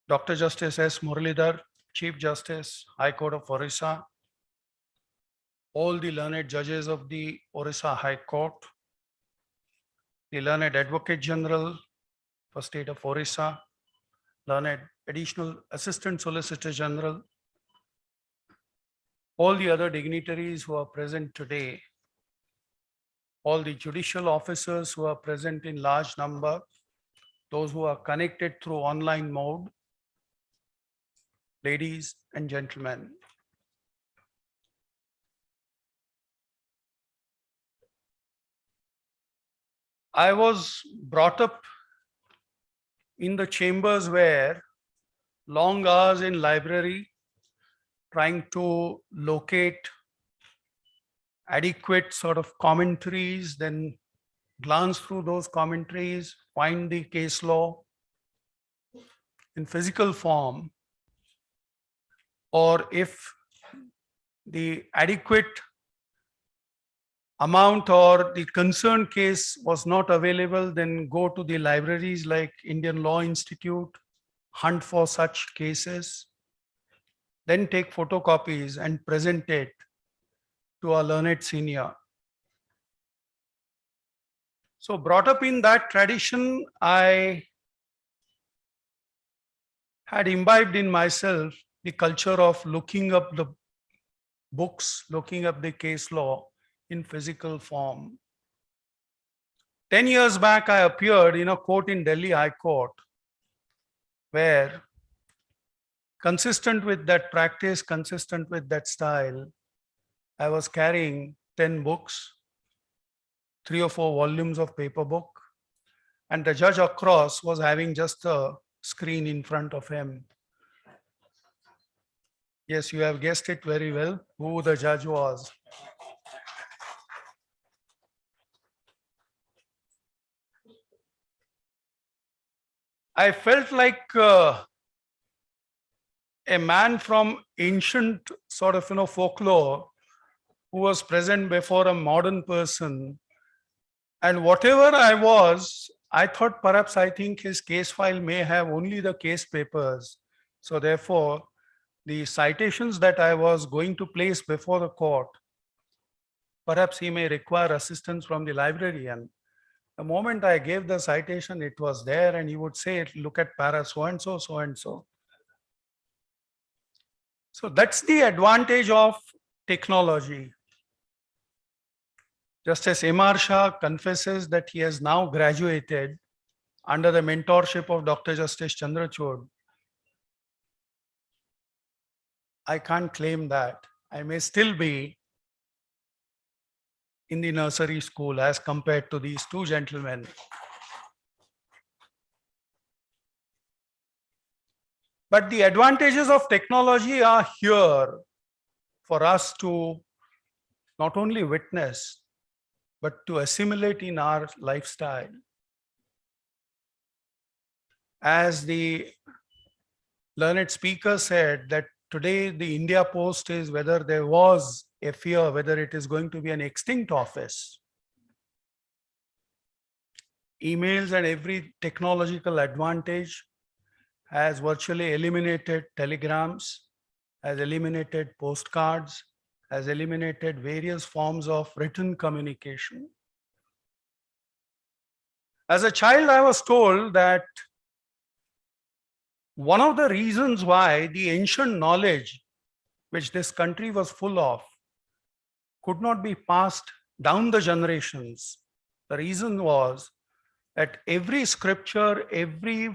Dr. Justice S. Muralidhar, Chief Justice, High Court of Orissa, all the learned judges of the Orissa High Court, the learned Advocate General for State of Orissa, learned Additional Assistant Solicitor General, all the other dignitaries who are present today, all the judicial officers who are present in large number, those who are connected through online mode, ladies and gentlemen. I was brought up in the chambers where long hours in library, trying to locate adequate sort of commentaries, then glance through those commentaries, find the case law in physical form, or if the adequate amount or the concerned case was not available, then go to the libraries like Indian Law Institute, hunt for such cases, then take photocopies and present it to a learned senior. So brought up in that tradition, I had imbibed in myself the culture of looking up the books, looking up the case law in physical form. 10 years back, I appeared in a court in Delhi High Court where, consistent with that practice, consistent with that style, I was carrying 10 books, 3 or 4 volumes of paper book, and the judge across was having just a screen in front of him. Yes, you have guessed it very well, who the judge was. I felt like a man from ancient sort of, folklore who was present before a modern person. And whatever I was, I thought perhaps I think his case file may have only the case papers. So therefore, the citations that I was going to place before the court, perhaps he may require assistance from the librarian. The moment I gave the citation, it was there, and he would say, look at para so and so, so and so. So that's the advantage of technology. Justice M.R. Shah confesses that he has now graduated under the mentorship of Dr. Justice Chandrachud. I can't claim that. I may still be in the nursery school as compared to these two gentlemen. But the advantages of technology are here for us to not only witness, but to assimilate in our lifestyle. As the learned speaker said, that today the India Post is, whether there was a fear whether it is going to be an extinct office. Emails and every technological advantage has virtually eliminated telegrams, has eliminated postcards, has eliminated various forms of written communication. As a child, I was told that one of the reasons why the ancient knowledge which this country was full of could not be passed down the generations, the reason was that every scripture, every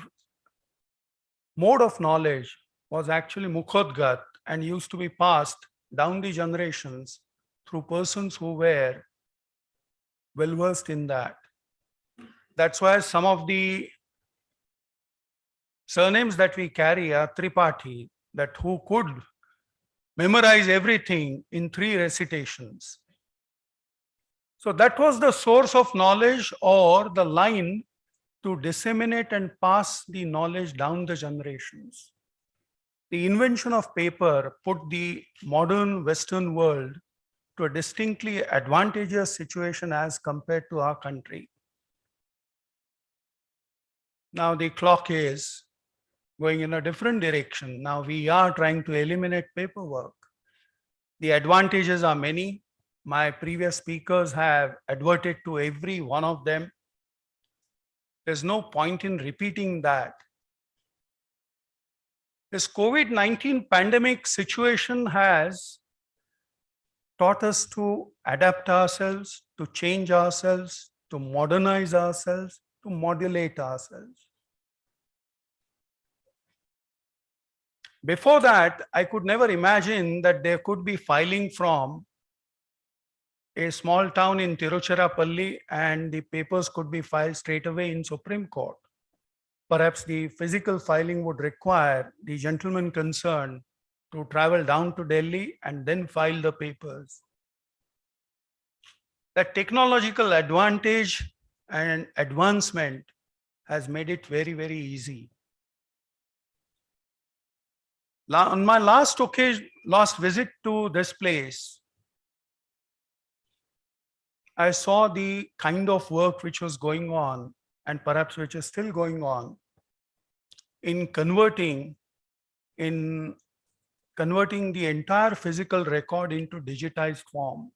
mode of knowledge was actually mukhodgat and used to be passed down the generations through persons who were well versed in that. That's why some of the surnames that we carry are Tripathi, that who could memorize everything in 3 recitations. So that was the source of knowledge, or the line to disseminate and pass the knowledge down the generations. The invention of paper put the modern Western world to a distinctly advantageous situation as compared to our country. Now the clock is going in a different direction. Now we are trying to eliminate paperwork. The advantages are many. My previous speakers have adverted to every one of them. There's no point in repeating that. This COVID-19 pandemic situation has taught us to adapt ourselves, to change ourselves, to modernize ourselves, to modulate ourselves. Before that, I could never imagine that there could be filing from a small town in Tiruchirappalli and the papers could be filed straight away in Supreme Court. Perhaps the physical filing would require the gentleman concerned to travel down to Delhi and then file the papers. That technological advantage and advancement has made it very, very easy. On my last visit to this place, I saw the kind of work which was going on and perhaps which is still going on in converting the entire physical record into digitized form.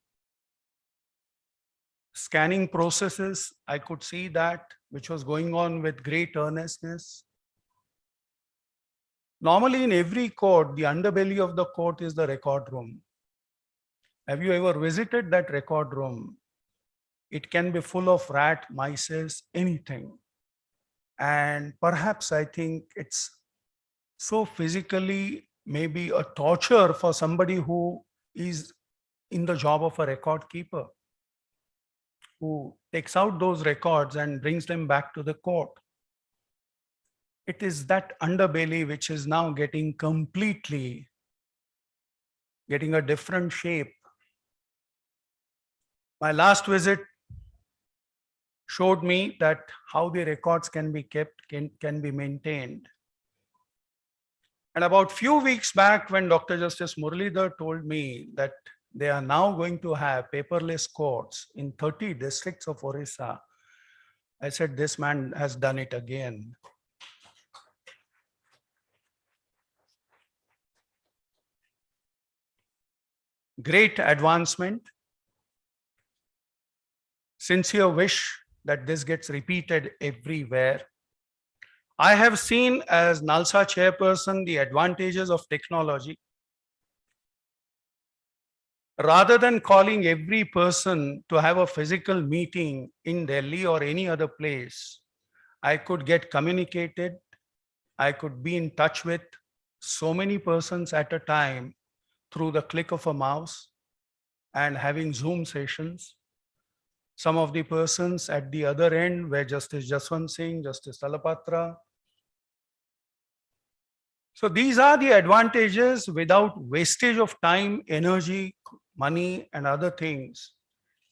Scanning processes, I could see that, which was going on with great earnestness. Normally in every court, the underbelly of the court is the record room. Have you ever visited that record room? It can be full of rat, mice, anything. And perhaps I think it's so physically maybe a torture for somebody who is in the job of a record keeper, who takes out those records and brings them back to the court. It is that underbelly which is now getting a different shape. My last visit showed me that how the records can be kept, can be maintained. And about few weeks back, when Dr. Justice Muralidhar told me that they are now going to have paperless courts in 30 districts of Orissa, I said, this man has done it again. Great advancement. Sincere wish that this gets repeated everywhere. I have seen as NALSA chairperson the advantages of technology. Rather than calling every person to have a physical meeting in Delhi or any other place, I could get communicated. I could be in touch with so many persons at a time through the click of a mouse and having Zoom sessions. Some of the persons at the other end were Justice Jaswant Singh, Justice Talapatra. So these are the advantages without wastage of time, energy, money, and other things.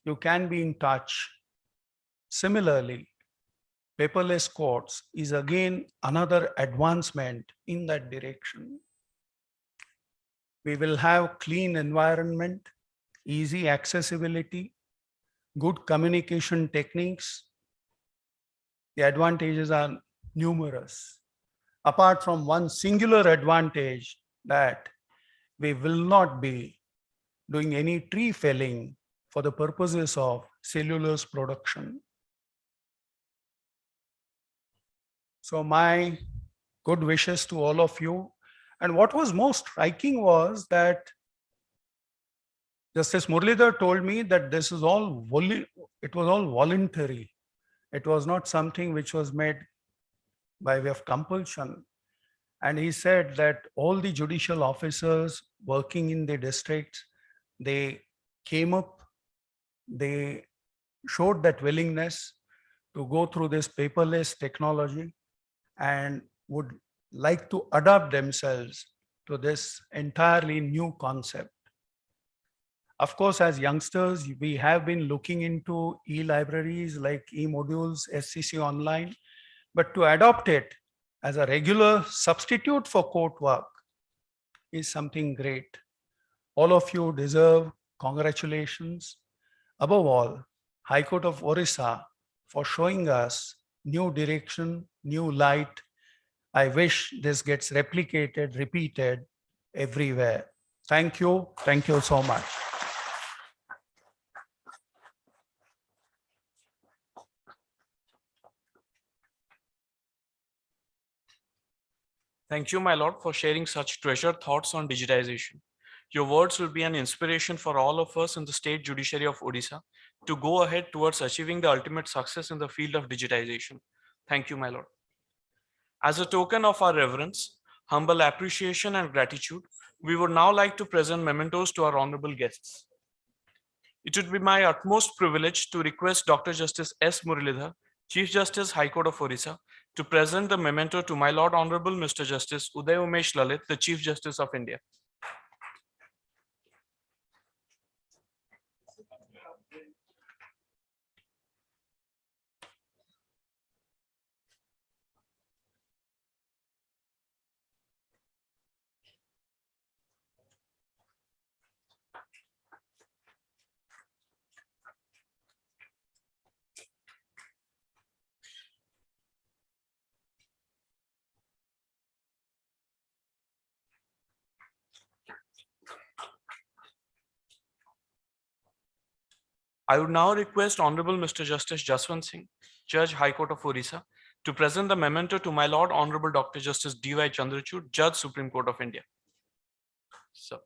You can be in touch. Similarly, paperless courts is again another advancement in that direction. We will have clean environment, easy accessibility, good communication techniques. The advantages are numerous. Apart from one singular advantage that we will not be doing any tree felling for the purposes of cellulose production. So my good wishes to all of you. And what was most striking was that Justice Muralidhar told me that this is all it was all voluntary. It was not something which was made by way of compulsion. And he said that all the judicial officers working in the districts, they came up, they showed that willingness to go through this paperless technology and would like to adapt themselves to this entirely new concept. Of course, as youngsters, we have been looking into e-libraries like e-modules, SCC online, but to adopt it as a regular substitute for court work, is something great. All of you deserve congratulations. Above all, High Court of Orissa for showing us new direction, new light. I wish this gets replicated, repeated everywhere. Thank you. Thank you so much. Thank you, my lord, for sharing such treasured thoughts on digitization. Your words will be an inspiration for all of us in the state judiciary of Odisha to go ahead towards achieving the ultimate success in the field of digitization. Thank you, my lord. As a token of our reverence, humble appreciation and gratitude, we would now like to present mementos to our honorable guests. It would be my utmost privilege to request Dr. Justice S. Muralidhar, Chief Justice, High Court of Orissa, to present the memento to my Lord Honorable Mr. Justice Uday Umesh Lalit, the Chief Justice of India. I would now request Honorable Mr. Justice Jaswant Singh, Judge, High Court of Orissa, to present the memento to my Lord Honorable Dr. Justice D.Y. Chandrachud, Judge, Supreme Court of India. So.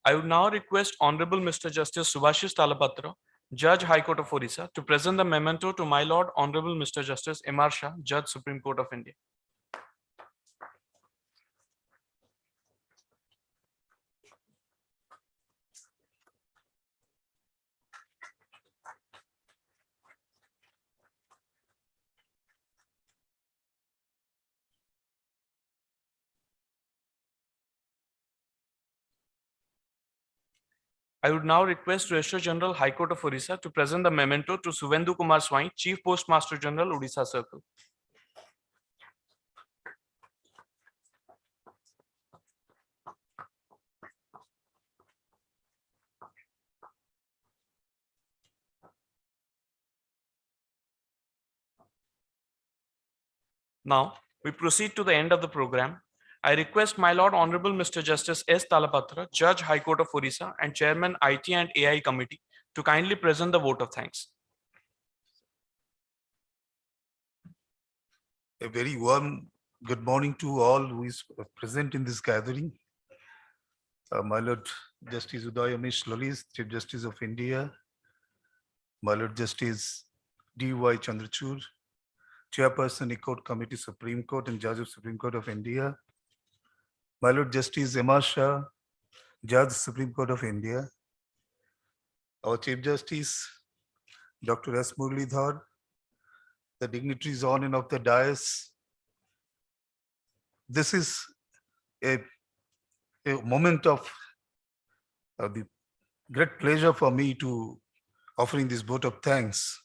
I would now request Honorable Mr. Justice Subhashis Talapatra, Judge, High Court of Orissa, to present the memento to my Lord Honorable Mr. Justice M.R. Shah, Judge, Supreme Court of India. I would now request Registrar General, High Court of Orissa, to present the memento to Suvendu Kumar Swain, Chief Postmaster General, Odisha Circle. Now, we proceed to the end of the program. I request my Lord Honorable Mr. Justice S. Talapatra, Judge, High Court of Orissa and Chairman IT and AI Committee to kindly present the vote of thanks. A very warm good morning to all who is present in this gathering. My Lord Justice Uday Umesh Lalit, Chief Justice of India. My Lord Justice D.Y. Chandrachud, Chairperson, High Court Committee, Supreme Court and Judge of Supreme Court of India. My Lord Justice M.R. Shah, Judge, Supreme Court of India. Our Chief Justice, Dr. S. Muralidhar, the dignitaries on and off the dais. This is a moment of the great pleasure for me to offering this vote of thanks.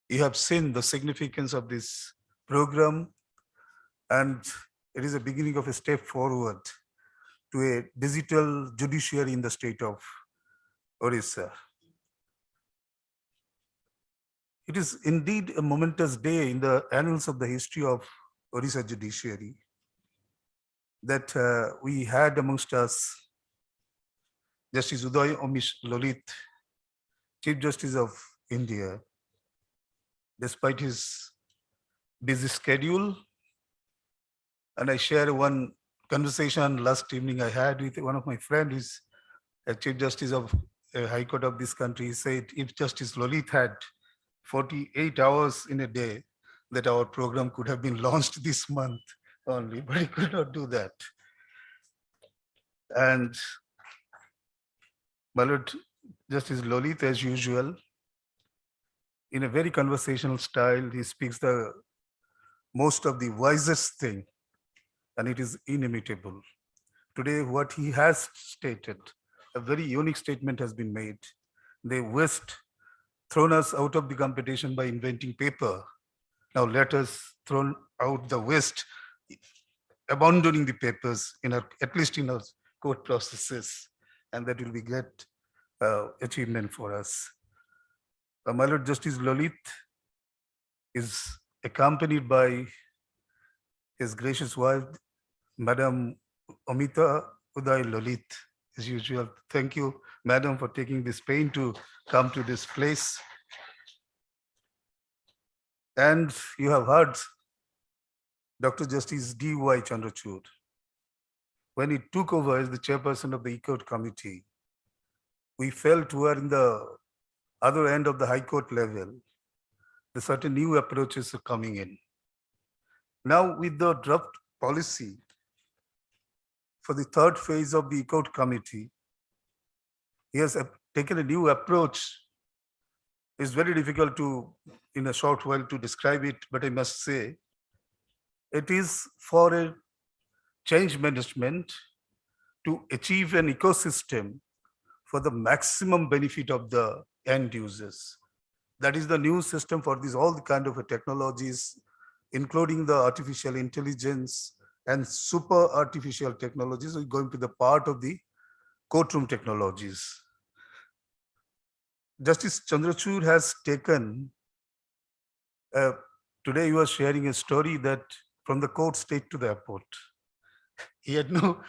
You have seen the significance of this program, and it is a beginning of a step forward to a digital judiciary in the state of Orissa. It is indeed a momentous day in the annals of the history of Orissa judiciary that we had amongst us Justice Uday Umesh Lalit, Chief Justice of India. Despite his busy schedule, and I share one conversation last evening I had with one of my friends who is a Chief Justice of a High Court of this country. He said, if Justice Lalit had 48 hours in a day, that our program could have been launched this month only, but he could not do that. And My Lord Justice Lolit, as usual, in a very conversational style, he speaks the most of the wisest thing, and it is inimitable. Today, what he has stated, a very unique statement has been made. The West thrown us out of the competition by inventing paper. Now let us throw out the West, abandoning the papers in our, at least in our court processes, and that will be great achievement for us. My Lord Justice Lalit is accompanied by his gracious wife, Madam Amita Uday Lalit, as usual. Thank you, Madam, for taking this pain to come to this place. And you have heard Dr. Justice D.Y. Chandrachud. When he took over as the chairperson of the E-Court committee, we felt we were in the other end of the High Court level. The certain new approaches are coming in. Now with the draft policy for the third phase of the E-Court committee, he has taken a new approach. It's very difficult to, in a short while, to describe it, but I must say, it is for a change management to achieve an ecosystem for the maximum benefit of the end users. That is the new system for these all the kind of technologies, including the artificial intelligence and super artificial technologies, are going to be the part of the courtroom technologies. Justice Chandrachud has taken, today he was sharing a story that from the court straight to the airport. He had no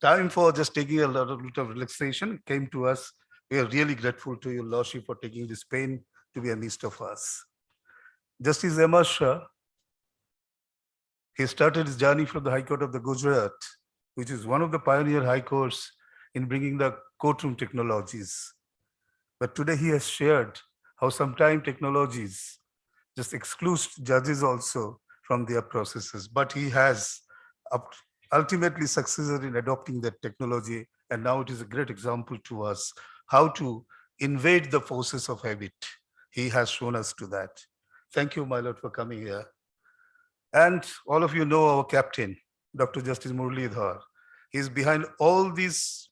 time for just taking a little bit of relaxation, came to us. We are really grateful to you, Lordship, for taking this pain to be amidst of us. Justice Emma Shah, he started his journey from the High Court of the Gujarat, which is one of the pioneer high courts in bringing the courtroom technologies. But today he has shared how sometimes technologies just exclude judges also from their processes. But he has ultimately succeeded in adopting that technology. And now it is a great example to us how to invade the forces of habit. He has shown us to that. Thank you, my Lord, for coming here. And all of you know our captain, Dr. Justice Muralidhar. He is behind all these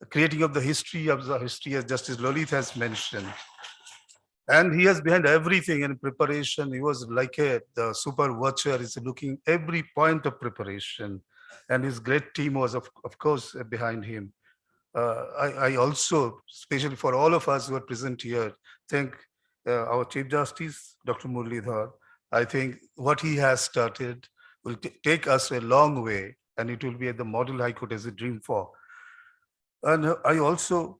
creating of the history, as Justice Lalit has mentioned. And he is behind everything in preparation. He was like the super watcher, is looking every point of preparation. And his great team was, of course, behind him. I also, especially for all of us who are present here, thank our Chief Justice, Dr. Muralidhar. I think what he has started will take us a long way, and it will be at the Model High Court as a dream for. And I also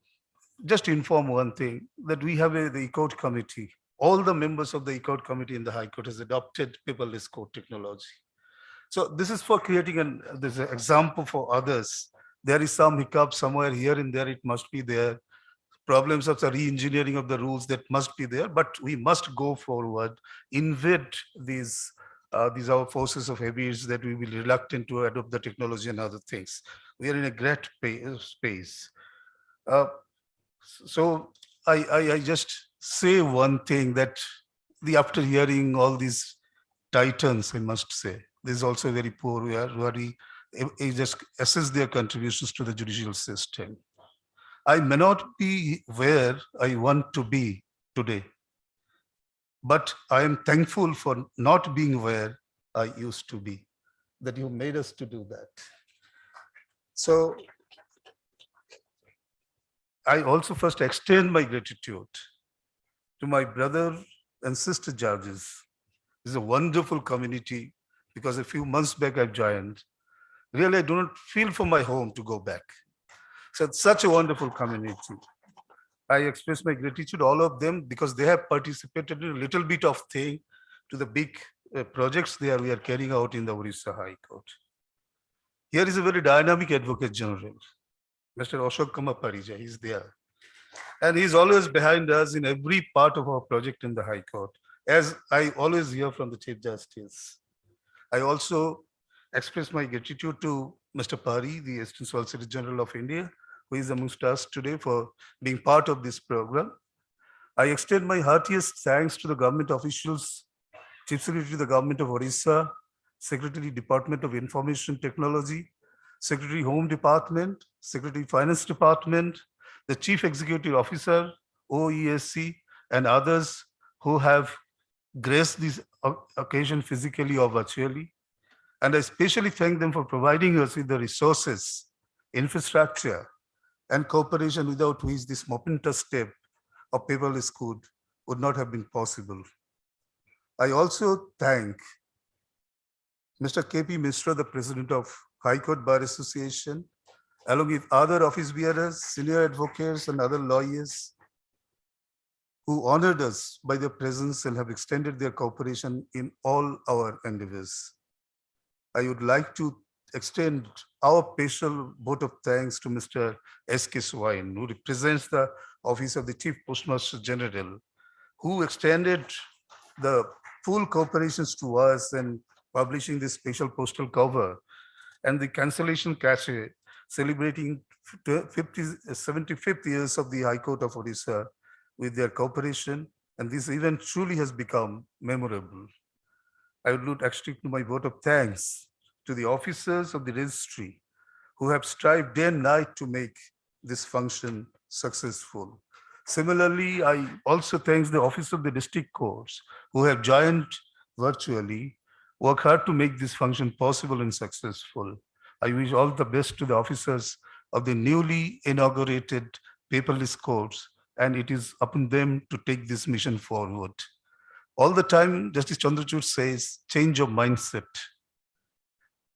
just inform one thing, that we have the E-Court committee. All the members of the E-Court committee in the High Court has adopted paperless court technology. So this is for creating this example for others. There is some hiccup somewhere here and there, it must be there. Problems of the re-engineering of the rules, that must be there, but we must go forward, invade these are forces of habits that we will be reluctant to adopt the technology and other things. We are in a great space. So I just say one thing, that after hearing all these titans, I must say, this is also very poor, we just assess their contributions to the judicial system. I may not be where I want to be today, but I am thankful for not being where I used to be, that you made us to do that. So I also first extend my gratitude to my brother and sister judges. This is a wonderful community, because a few months back I joined. Really, I do not feel for my home to go back. So it's such a wonderful community. I express my gratitude to all of them, because they have participated in a little bit of thing to the big projects we are carrying out in the Orissa High Court. Here is a very dynamic Advocate General, Mr. Ashok Kumar Parija, he's there. And he's always behind us in every part of our project in the High Court, as I always hear from the Chief Justice. I also express my gratitude to Mr. Pari, the Assistant Solicitor General of India, who is amongst us today, for being part of this program. I extend my heartiest thanks to the government officials, Chief Secretary of the Government of Orissa, Secretary Department of Information Technology, Secretary Home Department, Secretary Finance Department, the Chief Executive Officer, OESC, and others who have graced this occasion physically or virtually. And I especially thank them for providing us with the resources, infrastructure, and cooperation without which this momentous step of paperless court would not have been possible. I also thank Mr. KP Mishra, the President of High Court Bar Association, along with other office bearers, senior advocates, and other lawyers who honored us by their presence and have extended their cooperation in all our endeavors. I would like to extend our special vote of thanks to Mr. S.K. Swine, who represents the Office of the Chief Postmaster General, who extended the full cooperations to us in publishing this special postal cover and the cancellation cachet celebrating 75th years of the High Court of Orissa with their cooperation, and this event truly has become memorable. I would like to extend my vote of thanks to the officers of the registry who have strived day and night to make this function successful. Similarly, I also thank the office of the district courts who have joined virtually, work hard to make this function possible and successful. I wish all the best to the officers of the newly inaugurated paperless courts, and it is upon them to take this mission forward. All the time, Justice Chandrachud says, change of mindset.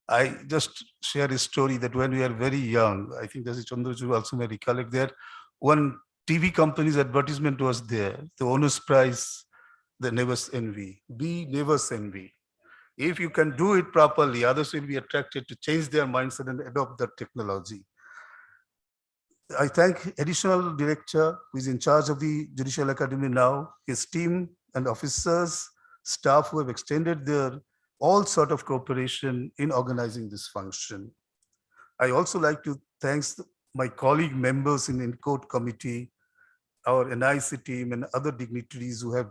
I just share a story that when we were very young, I think Justice Chandrachud also may recollect that one TV company's advertisement was there, the owner's prize, the neighbor's envy. Be neighbor's envy. If you can do it properly, others will be attracted to change their mindset and adopt that technology. I thank Additional Director who is in charge of the Judicial Academy now, his team and officers, staff who have extended their all sort of cooperation in organizing this function. I also like to thank my colleague members in the in-court committee, our NIC team and other dignitaries who have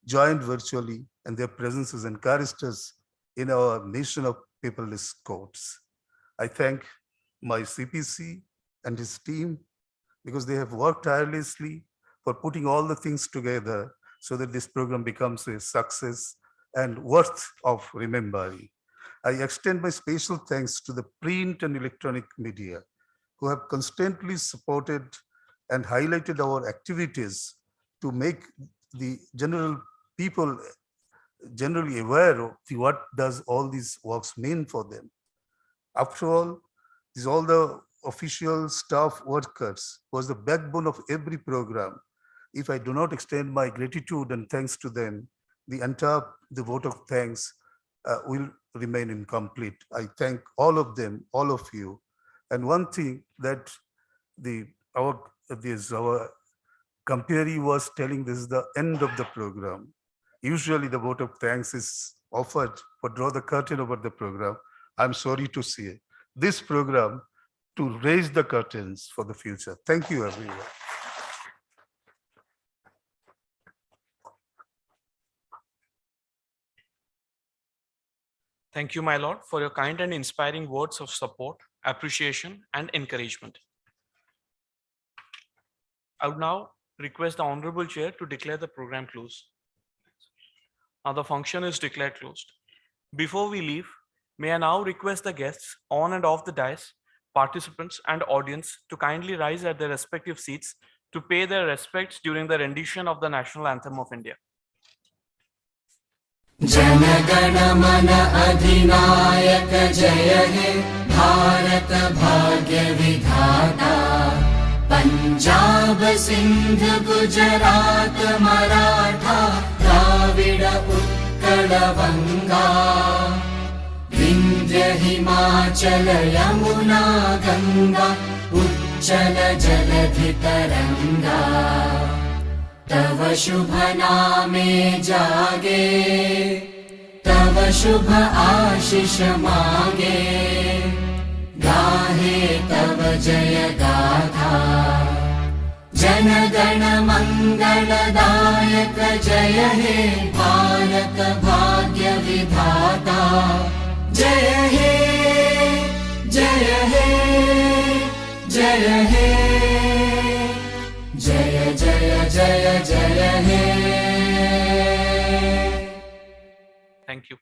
joined virtually, and their presence has encouraged us in our mission of paperless courts. I thank my CPC and his team because they have worked tirelessly for putting all the things together so that this program becomes a success and worth of remembering. I extend my special thanks to the print and electronic media who have constantly supported and highlighted our activities to make the general people generally aware of what does all these works mean for them. After all, these all the official staff workers was the backbone of every program. If I do not extend my gratitude and thanks to them, the vote of thanks will remain incomplete. I thank all of them, all of you. And one thing that our compere was telling, this is the end of the program. Usually the vote of thanks is offered for draw the curtain over the program. I'm sorry to say this program to raise the curtains for the future. Thank you, everyone. Thank you, my lord, for your kind and inspiring words of support, appreciation, and encouragement. I would now request the Honorable Chair to declare the program closed. Now the function is declared closed. Before we leave, may I now request the guests on and off the dais, participants and audience to kindly rise at their respective seats to pay their respects during the rendition of the National Anthem of India. जनगण मन अधिनायक जय हे भारत भाग्य विधाता पंजाब सिंध गुजरात मराठा द्राविड उत्कल बंगा विंध्य हिमाचल यमुना गंगा उच्चल जलधि तरंगा तव शुभ नामे जागे तव शुभ आशीष मांगे गाहे तव जय गाथा जनगण मंगलदायक जय हे भारत भाग्य विधाता जय हे जय हे जय हे जय जय जय जय हे Thank you.